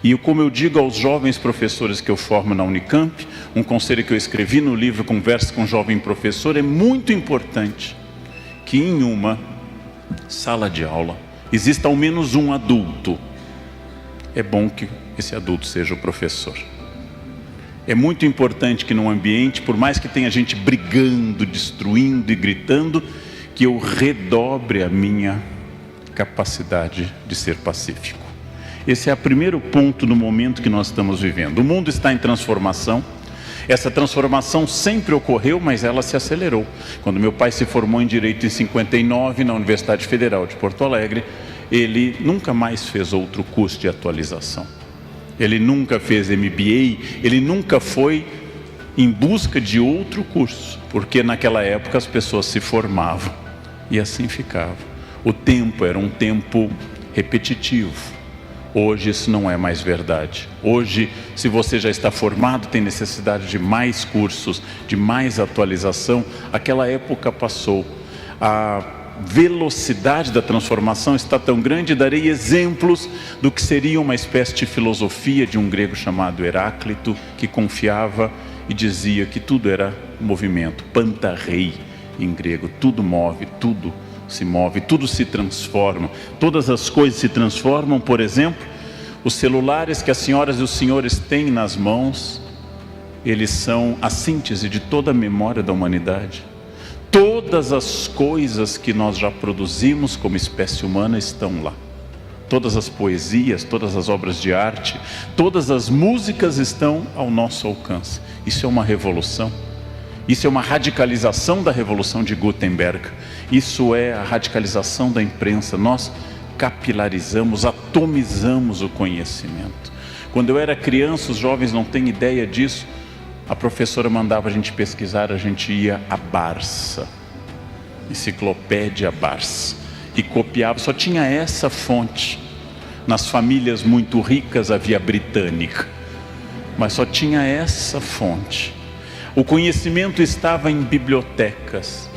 E como eu digo aos jovens professores que eu formo na Unicamp, um conselho que eu escrevi no livro Conversa com um Jovem Professor: é muito importante que em uma sala de aula exista ao menos um adulto. É bom que esse adulto seja o professor. É muito importante que num ambiente, por mais que tenha gente brigando, destruindo e gritando, que eu redobre a minha capacidade de ser pacífico. Esse é o primeiro ponto no momento que nós estamos vivendo. O mundo está em transformação. Essa transformação sempre ocorreu, mas ela se acelerou. Quando meu pai se formou em Direito em 59 na Universidade Federal de Porto Alegre, ele nunca mais fez outro curso de atualização. Ele nunca fez MBA, ele nunca foi em busca de outro curso, porque naquela época as pessoas se formavam e assim ficava. O tempo era um tempo repetitivo. Hoje isso não é mais verdade. Hoje, se você já está formado, tem necessidade de mais cursos, de mais atualização. Aquela época passou. A velocidade da transformação está tão grande, darei exemplos do que seria uma espécie de filosofia de um grego chamado Heráclito, que confiava e dizia que tudo era movimento, pantarrei em grego, tudo move, tudo se move, tudo se transforma, todas as coisas se transformam. Por exemplo, os celulares que as senhoras e os senhores têm nas mãos, eles são a síntese de toda a memória da humanidade. Todas as coisas que nós já produzimos como espécie humana estão lá. Todas as poesias, todas as obras de arte, todas as músicas estão ao nosso alcance. Isso é uma revolução. Isso é uma radicalização da Revolução de Gutenberg. Isso é a radicalização da imprensa. Nós capilarizamos, atomizamos o conhecimento. Quando eu era criança, os jovens não têm ideia disso, a professora mandava a gente pesquisar, a gente ia à Barça, Enciclopédia Barça, e copiava, só tinha essa fonte. Nas famílias muito ricas havia britânica, mas só tinha essa fonte. O conhecimento estava em bibliotecas,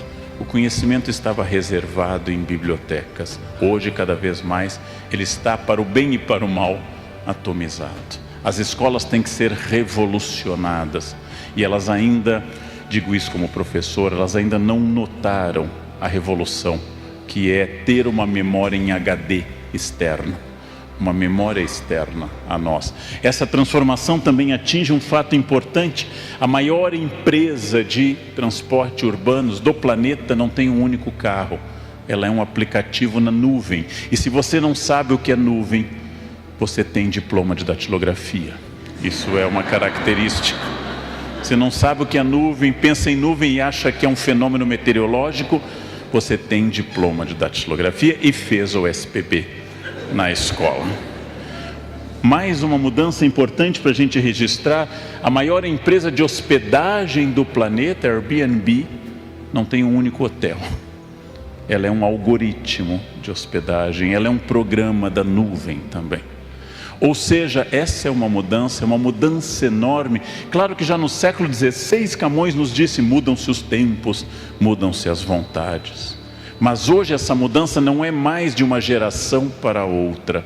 o conhecimento estava reservado em bibliotecas. Hoje, cada vez mais, ele está para o bem e para o mal atomizado. As escolas têm que ser revolucionadas, e elas ainda, digo isso como professor, elas ainda não notaram a revolução, que é ter uma memória em HD externa, uma memória externa a nós. Essa transformação também atinge um fato importante. A maior empresa de transporte urbanos do planeta não tem um único carro, ela é um aplicativo na nuvem. E se você não sabe o que é nuvem, você tem diploma de datilografia. Isso é uma característica. Você não sabe o que é nuvem, pensa em nuvem e acha que é um fenômeno meteorológico, você tem diploma de datilografia e fez o SPB na escola. Mais uma mudança importante para a gente registrar: a maior empresa de hospedagem do planeta, Airbnb, não tem um único hotel. Ela é um algoritmo de hospedagem, ela é um programa da nuvem também. Ou seja, essa é uma mudança enorme. Claro que já no século XVI, Camões nos disse: mudam-se os tempos, mudam-se as vontades. Mas hoje essa mudança não é mais de uma geração para outra.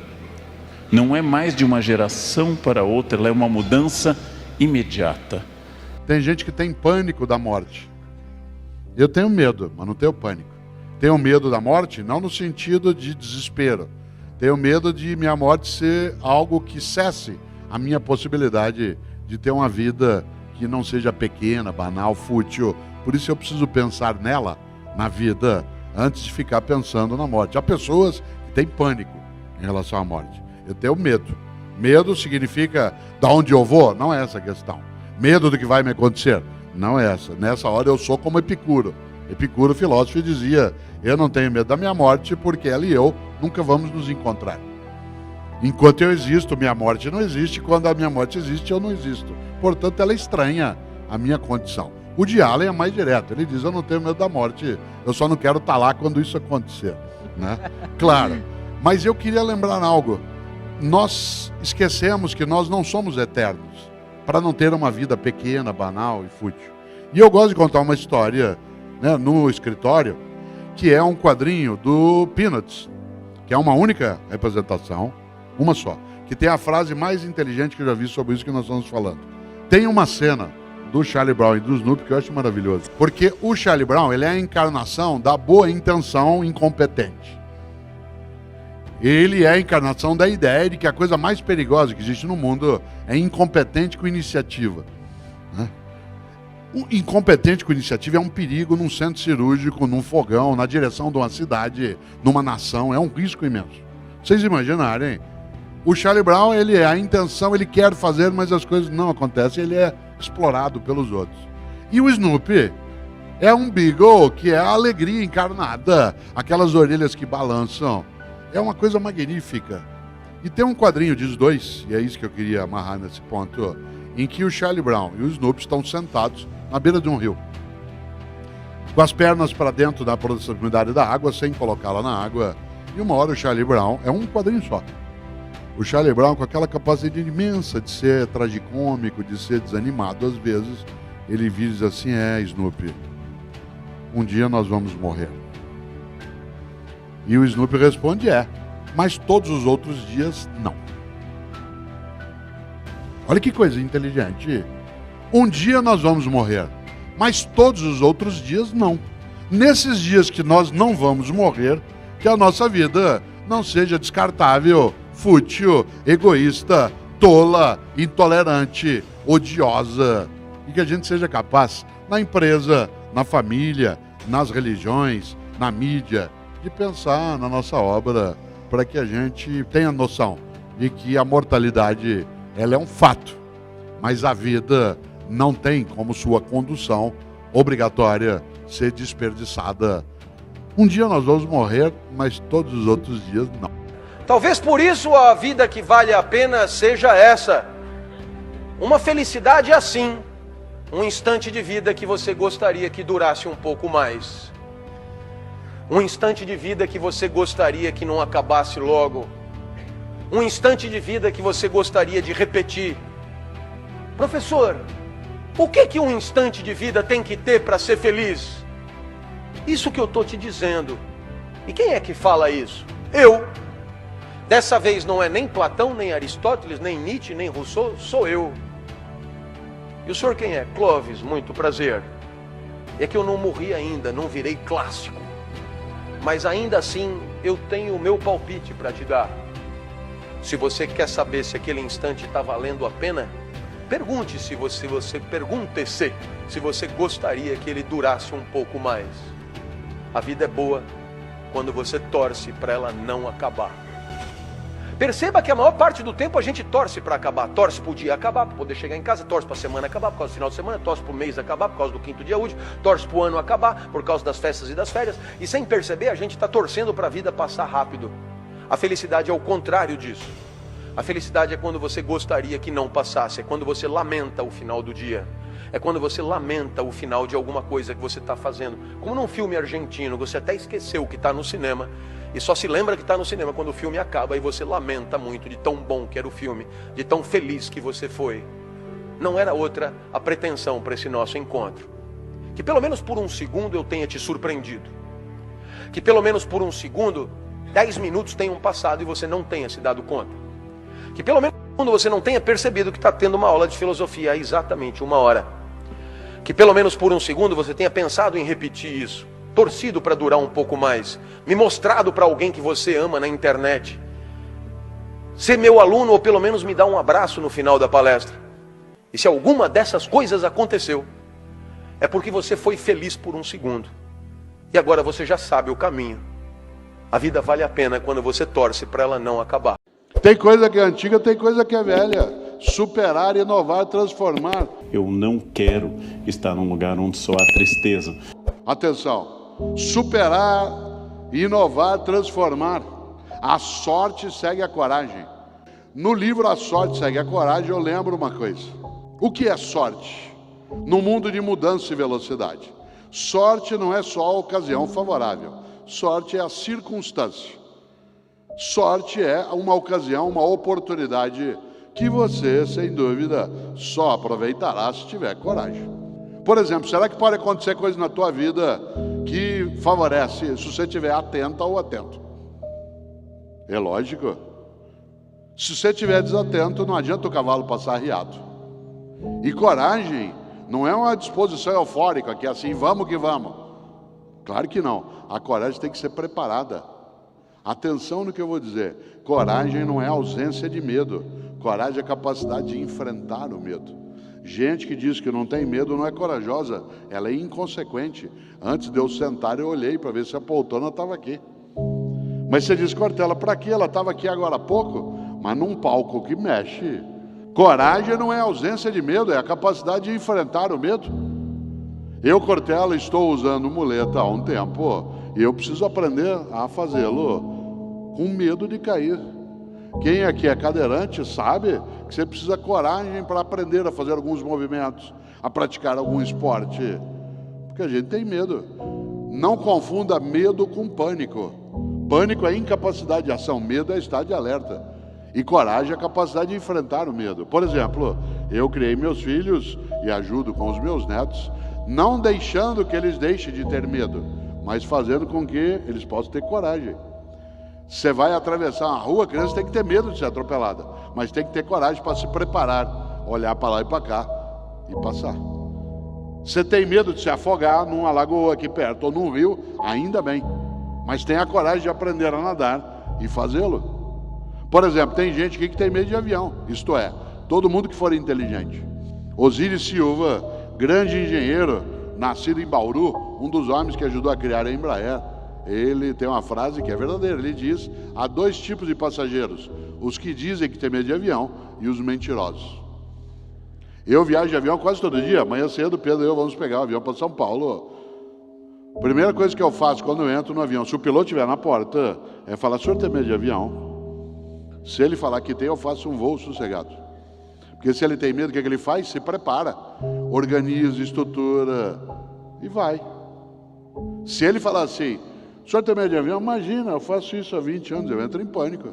Não é mais de uma geração para outra, ela é uma mudança imediata. Tem gente que tem pânico da morte. Eu tenho medo, mas não tenho pânico. Tenho medo da morte, não no sentido de desespero. Tenho medo de minha morte ser algo que cesse a minha possibilidade de ter uma vida que não seja pequena, banal, fútil. Por isso eu preciso pensar nela, na vida, antes de ficar pensando na morte. Há pessoas que têm pânico em relação à morte. Eu tenho medo. Medo significa de onde eu vou? Não é essa a questão. Medo do que vai me acontecer? Não é essa. Nessa hora eu sou como Epicuro. Epicuro, filósofo, dizia: eu não tenho medo da minha morte porque ela e eu nunca vamos nos encontrar. Enquanto eu existo, minha morte não existe. Quando a minha morte existe, eu não existo. Portanto, ela estranha a minha condição. O de Allen é mais direto. Ele diz: eu não tenho medo da morte, eu só não quero estar lá quando isso acontecer, né? Claro, mas eu queria lembrar algo. Nós esquecemos que nós não somos eternos, para não ter uma vida pequena, banal e fútil. E eu gosto de contar uma história, né, no escritório, que é um quadrinho do Peanuts, que é uma única representação, uma só, que tem a frase mais inteligente que eu já vi sobre isso que nós estamos falando. Tem uma cena do Charlie Brown e do Snoopy que eu acho maravilhoso, porque o Charlie Brown, ele é a encarnação da boa intenção incompetente. Ele é a encarnação da ideia de que a coisa mais perigosa que existe no mundo é incompetente com iniciativa, né? O incompetente com iniciativa é um perigo num centro cirúrgico, num fogão, na direção de uma cidade, numa nação. É um risco imenso. Vocês imaginarem, o Charlie Brown, ele é a intenção, ele quer fazer, mas as coisas não acontecem. Ele é explorado pelos outros. E o Snoopy é um Beagle que é a alegria encarnada, aquelas orelhas que balançam. É uma coisa magnífica. E tem um quadrinho, diz dois, e é isso que eu queria amarrar nesse ponto, em que o Charlie Brown e o Snoopy estão sentados na beira de um rio, com as pernas para dentro da proximidade da água, sem colocá-la na água. E uma hora o Charlie Brown, é um quadrinho só, o Charlie Brown, com aquela capacidade imensa de ser tragicômico, de ser desanimado às vezes, ele diz assim: Snoopy, um dia nós vamos morrer. E o Snoopy responde: mas todos os outros dias não. Olha que coisa inteligente. Um dia nós vamos morrer, mas todos os outros dias não. Nesses dias que nós não vamos morrer, que a nossa vida não seja descartável, fútil, egoísta, tola, intolerante, odiosa, e que a gente seja capaz, na empresa, na família, nas religiões, na mídia, de pensar na nossa obra, para que a gente tenha noção de que a mortalidade, ela é um fato, mas a vida não tem como sua condução obrigatória ser desperdiçada. Um dia nós vamos morrer, mas todos os outros dias não. Talvez por isso a vida que vale a pena seja essa. Uma felicidade assim. Um instante de vida que você gostaria que durasse um pouco mais. Um instante de vida que você gostaria que não acabasse logo. Um instante de vida que você gostaria de repetir. Professor, o que um instante de vida tem que ter para ser feliz? Isso que eu estou te dizendo. E quem é que fala isso? Eu. Dessa vez não é nem Platão, nem Aristóteles, nem Nietzsche, nem Rousseau, sou eu. E o senhor quem é? Clóvis, muito prazer. É que eu não morri ainda, não virei clássico. Mas ainda assim, eu tenho o meu palpite para te dar. Se você quer saber se aquele instante está valendo a pena, pergunte se você pergunte-se se você gostaria que ele durasse um pouco mais. A vida é boa quando você torce para ela não acabar. Perceba que a maior parte do tempo a gente torce para acabar. Torce para o dia acabar, para poder chegar em casa. Torce para a semana acabar, por causa do final de semana. Torce para o mês acabar, por causa do 5º dia útil. Torce para o ano acabar, por causa das festas e das férias. E sem perceber, a gente está torcendo para a vida passar rápido. A felicidade é o contrário disso. A felicidade é quando você gostaria que não passasse. É quando você lamenta o final do dia. É quando você lamenta o final de alguma coisa que você está fazendo. Como num filme argentino, você até esqueceu que está no cinema. E só se lembra que está no cinema quando o filme acaba e você lamenta muito de tão bom que era o filme, de tão feliz que você foi. Não era outra a pretensão para esse nosso encontro. Que pelo menos por um segundo eu tenha te surpreendido. Que pelo menos por um segundo, 10 minutos tenham passado e você não tenha se dado conta. Que pelo menos quando você não tenha percebido que está tendo uma aula de filosofia há exatamente 1 hora. Que pelo menos por um segundo você tenha pensado em repetir isso. Torcido para durar um pouco mais, me mostrado para alguém que você ama na internet, ser meu aluno ou pelo menos me dar um abraço no final da palestra. E se alguma dessas coisas aconteceu, é porque você foi feliz por um segundo. E agora você já sabe o caminho. A vida vale a pena quando você torce para ela não acabar. Tem coisa que é antiga, tem coisa que é velha. Superar, inovar, transformar. Eu não quero estar num lugar onde só há tristeza. Atenção. Superar, inovar, transformar. A sorte segue a coragem. No livro A Sorte Segue a Coragem, eu lembro uma coisa. O que é sorte? No mundo de mudança e velocidade. Sorte não é só a ocasião favorável. Sorte é a circunstância. Sorte é uma ocasião, uma oportunidade que você, sem dúvida, só aproveitará se tiver coragem. Por exemplo, será que pode acontecer coisa na tua vida que favorece se você estiver atenta ou atento? É lógico. Se você estiver desatento, não adianta o cavalo passar arriado. E coragem não é uma disposição eufórica, que é assim, vamos que vamos. Claro que não. A coragem tem que ser preparada. Atenção no que eu vou dizer. Coragem não é ausência de medo. Coragem é a capacidade de enfrentar o medo. Gente que diz que não tem medo não é corajosa, ela é inconsequente. Antes de eu sentar, eu olhei para ver se a poltrona estava aqui. Mas você diz, Cortella, para que ela estava aqui agora há pouco? Mas num palco que mexe, Coragem não é ausência de medo, é a capacidade de enfrentar o medo. Eu, Cortella, estou usando muleta há um tempo e eu preciso aprender a fazê-lo com medo de cair. Quem aqui é cadeirante sabe que você precisa de coragem para aprender a fazer alguns movimentos, a praticar algum esporte, porque a gente tem medo. Não confunda medo com pânico. Pânico é incapacidade de ação, medo é estado de alerta. E coragem é a capacidade de enfrentar o medo. Por exemplo, eu criei meus filhos e ajudo com os meus netos, não deixando que eles deixem de ter medo, mas fazendo com que eles possam ter coragem. Você vai atravessar uma rua, a criança tem que ter medo de ser atropelada, mas tem que ter coragem para se preparar, olhar para lá e para cá e passar. Você tem medo de se afogar numa lagoa aqui perto ou num rio, ainda bem, mas tenha a coragem de aprender a nadar e fazê-lo. Por exemplo, tem gente aqui que tem medo de avião, isto é, todo mundo que for inteligente. Osíris Silva, grande engenheiro, nascido em Bauru, um dos homens que ajudou a criar a Embraer, ele tem uma frase que é verdadeira, ele diz: há dois tipos de passageiros, os que dizem que tem medo de avião e os mentirosos. Eu viajo de avião quase todo dia, amanhã cedo Pedro e eu vamos pegar o avião para São Paulo. Primeira coisa que eu faço quando eu entro no avião, se o piloto estiver na porta, é falar: o senhor tem medo de avião? Se ele falar que tem, eu faço um voo sossegado. Porque se ele tem medo, o que ele faz? Se prepara, organiza, estrutura e vai. Se ele falar assim: o senhor tem medo de avião? Imagina, eu faço isso há 20 anos, eu entro em pânico.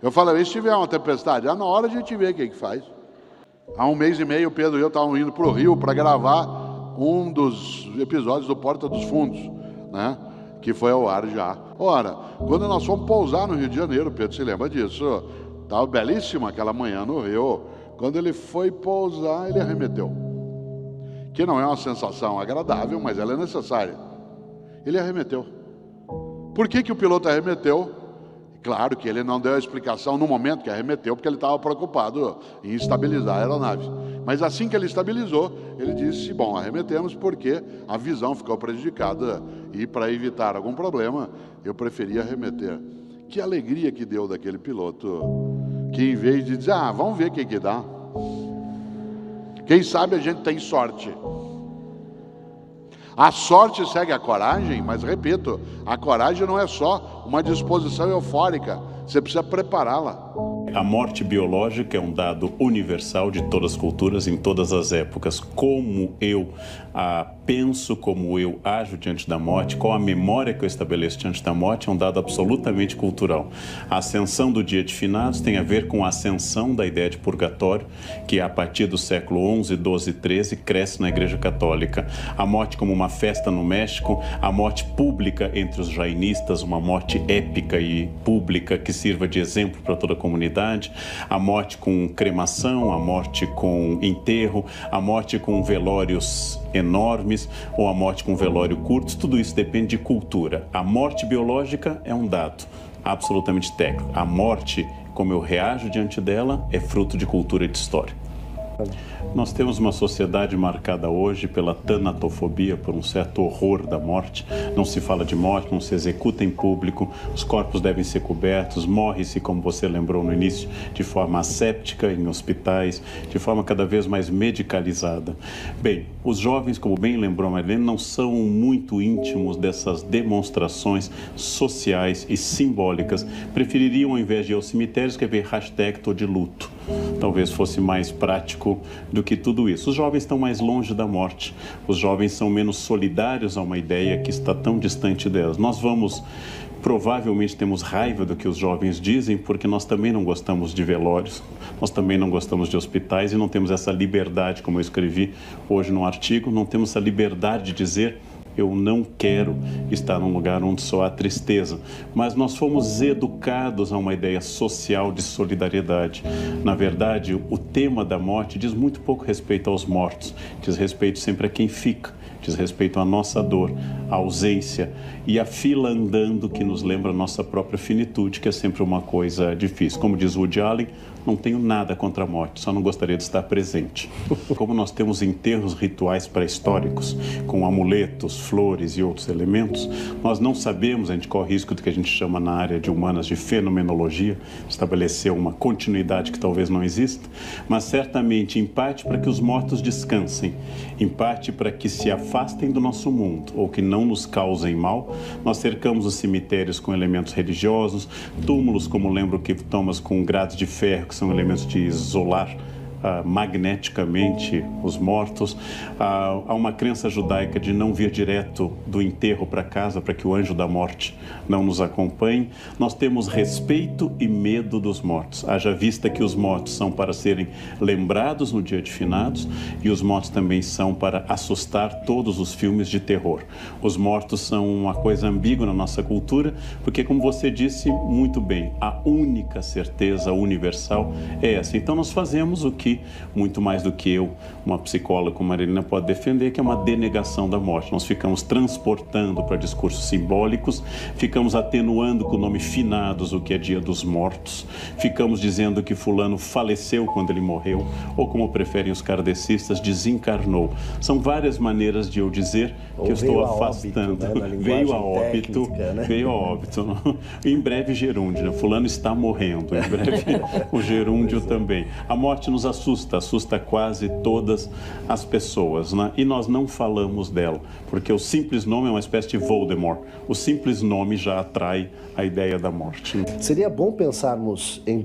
Eu falo: e se tiver uma tempestade? Na hora a gente vê o que faz. Há um mês e meio, o Pedro e eu estávamos indo para o Rio para gravar um dos episódios do Porta dos Fundos, né? Que foi ao ar já. Ora, quando nós fomos pousar no Rio de Janeiro, Pedro se lembra disso, estava belíssima aquela manhã no Rio. Quando ele foi pousar, ele arremeteu. Que não é uma sensação agradável, mas ela é necessária. Ele arremeteu. Por que o piloto arremeteu? Claro que ele não deu a explicação no momento que arremeteu, porque ele estava preocupado em estabilizar a aeronave. Mas assim que ele estabilizou, ele disse: bom, arremetemos porque a visão ficou prejudicada e para evitar algum problema, eu preferi arremeter. Que alegria que deu daquele piloto, que em vez de dizer: vamos ver o que dá. Quem sabe a gente tem sorte. A sorte segue a coragem, mas repito, a coragem não é só uma disposição eufórica, você precisa prepará-la. A morte biológica é um dado universal de todas as culturas, em todas as épocas. Como eu penso, como eu ajo diante da morte, qual a memória que eu estabeleço diante da morte, é um dado absolutamente cultural. A ascensão do dia de finados tem a ver com a ascensão da ideia de purgatório, que a partir do século XI, XII, XIII, cresce na Igreja Católica. A morte como uma festa no México, a morte pública entre os jainistas, uma morte épica e pública que sirva de exemplo para toda a comunidade, a morte com cremação, a morte com enterro, a morte com velórios enormes ou a morte com velório curto, tudo isso depende de cultura. A morte biológica é um dado absolutamente técnico. A morte, como eu reajo diante dela, é fruto de cultura e de história. Nós temos uma sociedade marcada hoje pela tanatofobia, por um certo horror da morte. Não se fala de morte, não se executa em público, os corpos devem ser cobertos, morre-se, como você lembrou no início, de forma asséptica, em hospitais, de forma cada vez mais medicalizada. Bem, os jovens, como bem lembrou a Marlene, não são muito íntimos dessas demonstrações sociais e simbólicas. Prefeririam, ao invés de ir ao cemitério, escrever hashtag tô de luto. Talvez fosse mais prático do que tudo isso. Os jovens estão mais longe da morte. Os jovens são menos solidários a uma ideia que está tão distante delas. Provavelmente temos raiva do que os jovens dizem, porque nós também não gostamos de velórios, nós também não gostamos de hospitais e não temos essa liberdade, como eu escrevi hoje num artigo, não temos essa liberdade de dizer: eu não quero estar num lugar onde só há tristeza. Mas nós fomos educados a uma ideia social de solidariedade. Na verdade, o tema da morte diz muito pouco respeito aos mortos, diz respeito sempre a quem fica, diz respeito à nossa dor, à ausência e à fila andando que nos lembra a nossa própria finitude, que é sempre uma coisa difícil. Como diz Woody Allen, não tenho nada contra a morte, só não gostaria de estar presente. Como nós temos enterros rituais pré-históricos, com amuletos, flores e outros elementos, nós não sabemos, a gente corre risco do que a gente chama na área de humanas de fenomenologia, estabelecer uma continuidade que talvez não exista, mas certamente em parte para que os mortos descansem, em parte para que se afastem do nosso mundo ou que não nos causem mal. Nós cercamos os cemitérios com elementos religiosos, túmulos, como lembro que Thomas, com grades de ferro, que são elementos de isolar magneticamente os mortos. Há uma crença judaica de não vir direto do enterro para casa para que o anjo da morte não nos acompanhe. Nós temos respeito e medo dos mortos, haja vista que os mortos são para serem lembrados no dia de finados e os mortos também são para assustar todos os filmes de terror. Os mortos são uma coisa ambígua na nossa cultura, porque, como você disse muito bem, a única certeza universal é essa. Então nós fazemos o que, muito mais do que eu, uma psicóloga como Marilena pode defender, que é uma denegação da morte. Nós ficamos transportando para discursos simbólicos, ficamos atenuando com o nome finados o que é dia dos mortos, ficamos dizendo que fulano faleceu quando ele morreu, ou como preferem os kardecistas, desencarnou. São várias maneiras de eu dizer que eu estou afastando. Veio a óbito, veio a óbito. Em breve gerúndio, né? Fulano está morrendo, em breve o gerúndio também. A morte nos assusta quase todas as pessoas, né? E nós não falamos dela, porque o simples nome é uma espécie de Voldemort. O simples nome já atrai a ideia da morte. Seria bom pensarmos em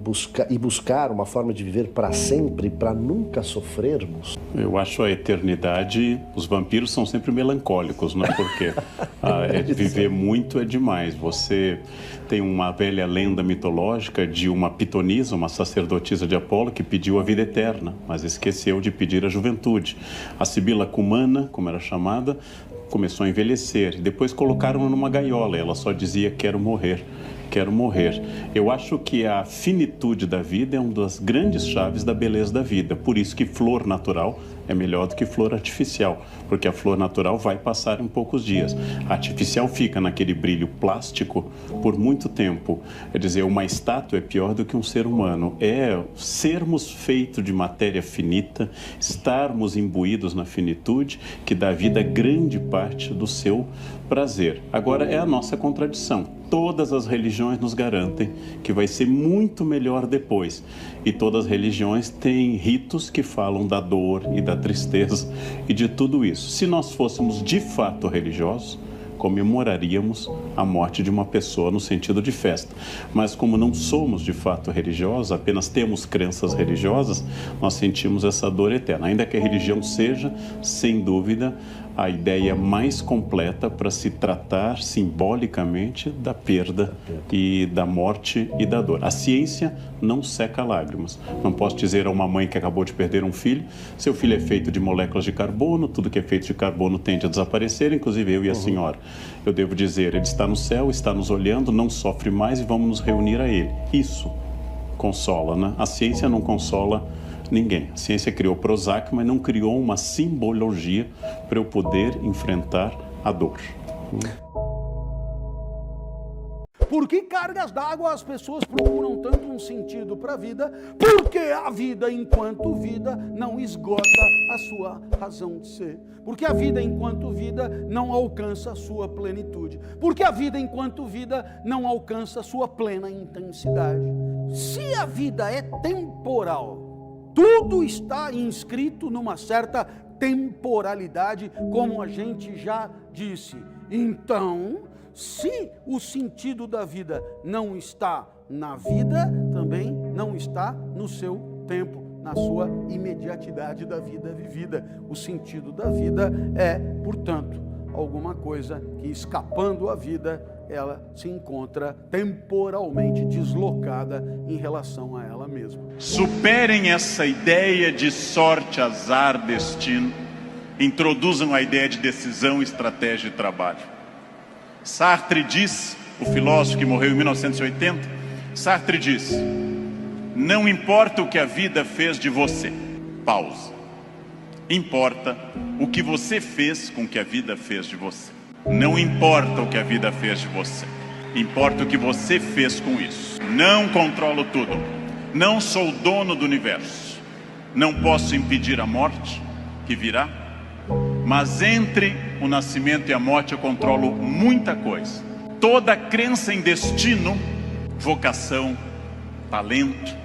buscar uma forma de viver para sempre, para nunca sofrermos? Eu acho a eternidade, os vampiros são sempre melancólicos, né? Porque viver muito é demais. Você tem uma velha lenda mitológica de uma pitonisa, uma sacerdotisa de Apolo, que pediu a vida eterna, mas esqueceu de pedir a juventude. A Sibila Cumana, como era chamada, começou a envelhecer. Depois colocaram-na numa gaiola. Ela só dizia: quero morrer, quero morrer. Eu acho que a finitude da vida é uma das grandes chaves da beleza da vida. Por isso que flor natural é melhor do que flor artificial, porque a flor natural vai passar em poucos dias. A artificial fica naquele brilho plástico por muito tempo. Quer dizer, uma estátua é pior do que um ser humano. É sermos feitos de matéria finita, estarmos imbuídos na finitude, que dá à vida grande parte do seu prazer. Agora, é a nossa contradição. Todas as religiões nos garantem que vai ser muito melhor depois. E todas as religiões têm ritos que falam da dor e da tristeza e de tudo isso. Se nós fôssemos de fato religiosos, comemoraríamos a morte de uma pessoa no sentido de festa. Mas como não somos de fato religiosos, apenas temos crenças religiosas, nós sentimos essa dor eterna. Ainda que a religião seja, sem dúvida, a ideia mais completa para se tratar simbolicamente da perda e da morte e da dor. A ciência não seca lágrimas. Não posso dizer a uma mãe que acabou de perder um filho: seu filho é feito de moléculas de carbono, tudo que é feito de carbono tende a desaparecer, inclusive eu e a senhora. Eu devo dizer: ele está no céu, está nos olhando, não sofre mais e vamos nos reunir a ele. Isso consola, né? A ciência não consola ninguém. A ciência criou Prozac, mas não criou uma simbologia para eu poder enfrentar a dor. Por que cargas d'água as pessoas procuram tanto um sentido para a vida? Porque a vida enquanto vida não esgota a sua razão de ser. Porque a vida enquanto vida não alcança a sua plenitude. Porque a vida enquanto vida não alcança a sua plena intensidade. Se a vida é temporal, tudo está inscrito numa certa temporalidade, como a gente já disse. Então, se o sentido da vida não está na vida, também não está no seu tempo, na sua imediatidade da vida vivida. O sentido da vida é, portanto, alguma coisa que, escapando à vida, ela se encontra temporalmente deslocada em relação a ela mesma. Superem essa ideia de sorte, azar, destino. Introduzam a ideia de decisão, estratégia e trabalho. Sartre diz, o filósofo que morreu em 1980, Sartre diz: não importa o que a vida fez de você, pausa. Importa o que você fez com o que a vida fez de você. Não importa o que a vida fez de você, importa o que você fez com isso. Não controlo tudo, não sou dono do universo, não posso impedir a morte que virá, mas entre o nascimento e a morte, eu controlo muita coisa. Toda crença em destino, vocação, talento,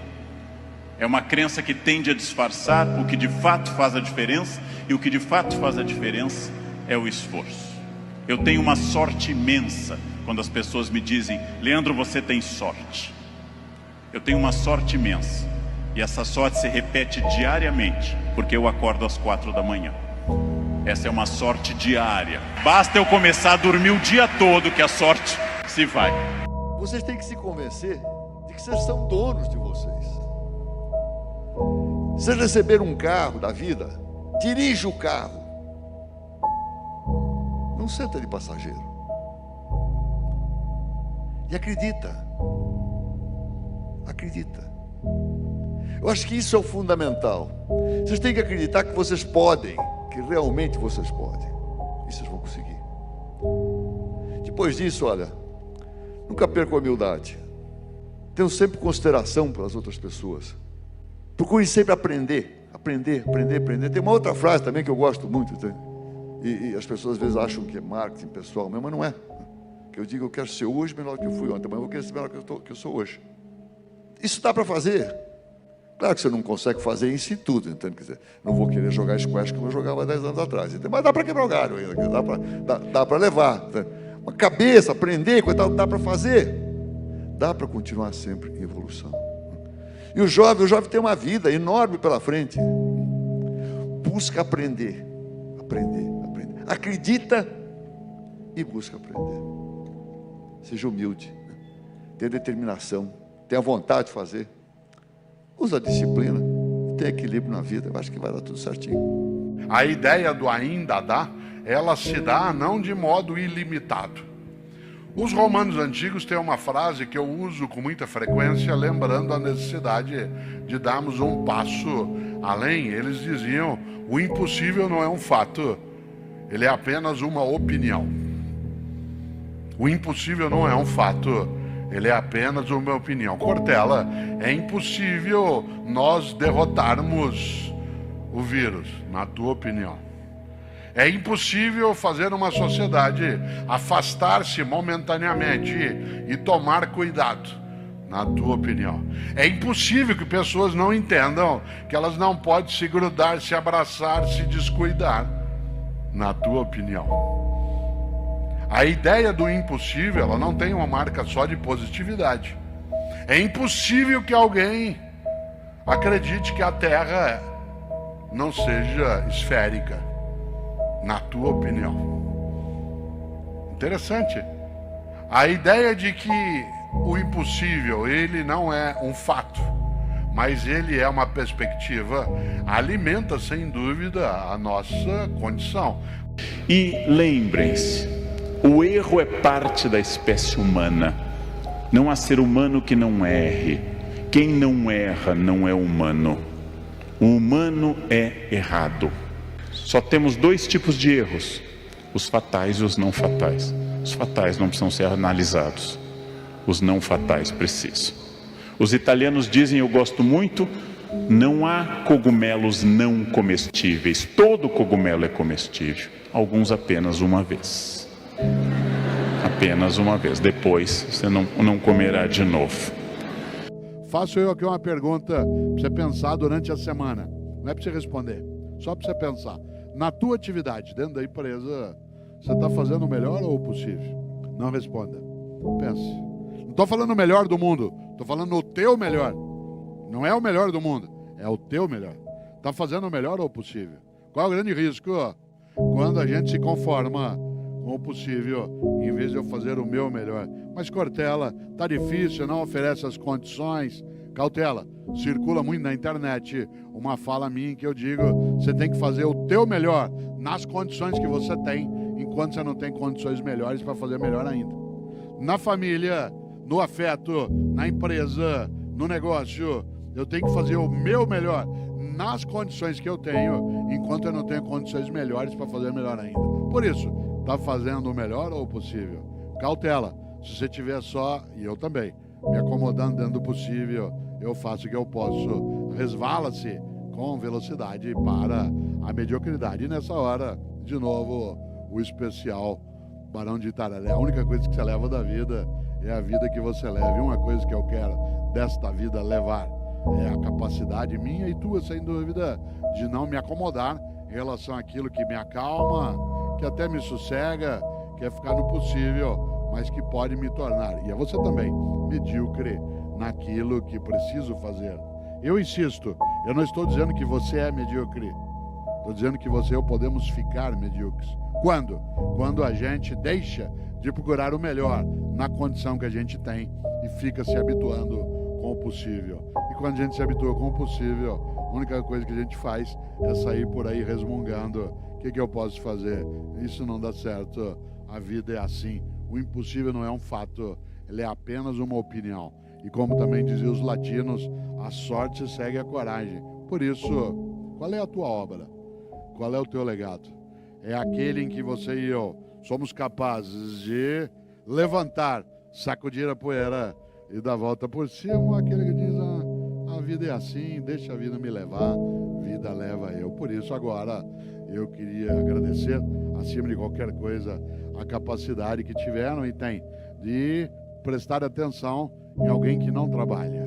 é uma crença que tende a disfarçar o que de fato faz a diferença, e o que de fato faz a diferença é o esforço. Eu tenho uma sorte imensa quando as pessoas me dizem: Leandro, você tem sorte. Eu tenho uma sorte imensa, e essa sorte se repete diariamente, porque eu acordo às 4 da manhã. Essa é uma sorte diária. Basta eu começar a dormir o dia todo que a sorte se vai. Vocês têm que se convencer de que vocês são donos de vocês. Vocês receberam um carro da vida, dirige o carro. Não senta de passageiro. E acredita. Acredita. Eu acho que isso é o fundamental. Vocês têm que acreditar que vocês podem, que realmente vocês podem. E vocês vão conseguir. Depois disso, olha, nunca perca a humildade. Tenham sempre consideração pelas outras pessoas. Procure sempre aprender. Aprender. Tem uma outra frase também que eu gosto muito. E as pessoas às vezes acham que é marketing pessoal mesmo, mas não é. Que eu digo, eu quero ser hoje melhor do que eu fui ontem, mas eu vou querer ser melhor que eu sou hoje. Isso dá para fazer. Claro que você não consegue fazer isso em tudo, entende? Quer dizer, não vou querer jogar squash como eu jogava 10 anos atrás, entende? Mas dá para quebrar o galho ainda, dá para levar. Entende? Uma cabeça, aprender, coisa, dá para fazer. Dá para continuar sempre em evolução. E o jovem tem uma vida enorme pela frente. Busca aprender. Acredita e busca aprender. Seja humilde, tenha determinação, tenha vontade de fazer. Usa a disciplina, tenha equilíbrio na vida. Eu acho que vai dar tudo certinho. A ideia do ainda dá, ela se dá não de modo ilimitado. Os romanos antigos têm uma frase que eu uso com muita frequência, lembrando a necessidade de darmos um passo além. Eles diziam: o impossível não é um fato, ele é apenas uma opinião. O impossível não é um fato, ele é apenas uma opinião. Cortella, é impossível nós derrotarmos o vírus, na tua opinião. É impossível fazer uma sociedade afastar-se momentaneamente e tomar cuidado, na tua opinião. É impossível que pessoas não entendam que elas não podem se grudar, se abraçar, se descuidar, na tua opinião. A ideia do impossível, ela não tem uma marca só de positividade. É impossível que alguém acredite que a Terra não seja esférica, na tua opinião. Interessante. A ideia de que o impossível, ele não é um fato, mas ele é uma perspectiva, alimenta sem dúvida a nossa condição. E lembrem-se, o erro é parte da espécie humana. Não há ser humano que não erre. Quem não erra não é humano. O humano é errado. Só temos 2 tipos de erros: os fatais e os não fatais. Os fatais não precisam ser analisados, os não fatais precisam. Os italianos dizem, eu gosto muito, não há cogumelos não comestíveis. Todo cogumelo é comestível, alguns apenas uma vez. Apenas uma vez, depois você não comerá de novo. Faço eu aqui uma pergunta para você pensar durante a semana. Não é para você responder, só para você pensar. Na tua atividade, dentro da empresa, você está fazendo o melhor ou o possível? Não responda. Pense. Não estou falando o melhor do mundo, estou falando o teu melhor. Não é o melhor do mundo, é o teu melhor. Está fazendo o melhor ou o possível? Qual é o grande risco? Quando a gente se conforma com o possível, em vez de eu fazer o meu melhor. Mas Cortella, tá difícil, não oferece as condições. Cautela, circula muito na internet uma fala minha que eu digo: você tem que fazer o teu melhor nas condições que você tem, enquanto você não tem condições melhores para fazer melhor ainda. Na família, no afeto, na empresa, no negócio, eu tenho que fazer o meu melhor nas condições que eu tenho, enquanto eu não tenho condições melhores para fazer melhor ainda. Por isso, tá fazendo o melhor ou o possível? Cautela, se você tiver só, e eu também, me acomodando dentro do possível, eu faço o que eu posso. Resvala-se com velocidade para a mediocridade. E nessa hora, de novo, o especial Barão de Itararé. A única coisa que você leva da vida é a vida que você leva. E uma coisa que eu quero desta vida levar é a capacidade minha e tua, sem dúvida, de não me acomodar em relação àquilo que me acalma, que até me sossega, que é ficar no possível, mas que pode me tornar, e é você também, medíocre naquilo que preciso fazer. Eu insisto, eu não estou dizendo que você é medíocre, estou dizendo que você e eu podemos ficar medíocres. Quando? Quando a gente deixa de procurar o melhor na condição que a gente tem e fica se habituando com o possível. E quando a gente se habitua com o possível, a única coisa que a gente faz é sair por aí resmungando. O que eu posso fazer? Isso não dá certo. A vida é assim. O impossível não é um fato, ele é apenas uma opinião. E como também diziam os latinos, a sorte segue a coragem. Por isso, qual é a tua obra? Qual é o teu legado? É aquele em que você e eu somos capazes de levantar, sacudir a poeira e dar a volta por cima, ou aquele que diz, a vida é assim, deixa a vida me levar, vida leva eu. Por isso agora eu queria agradecer, acima de qualquer coisa, a capacidade que tiveram e têm de prestar atenção em alguém que não trabalha.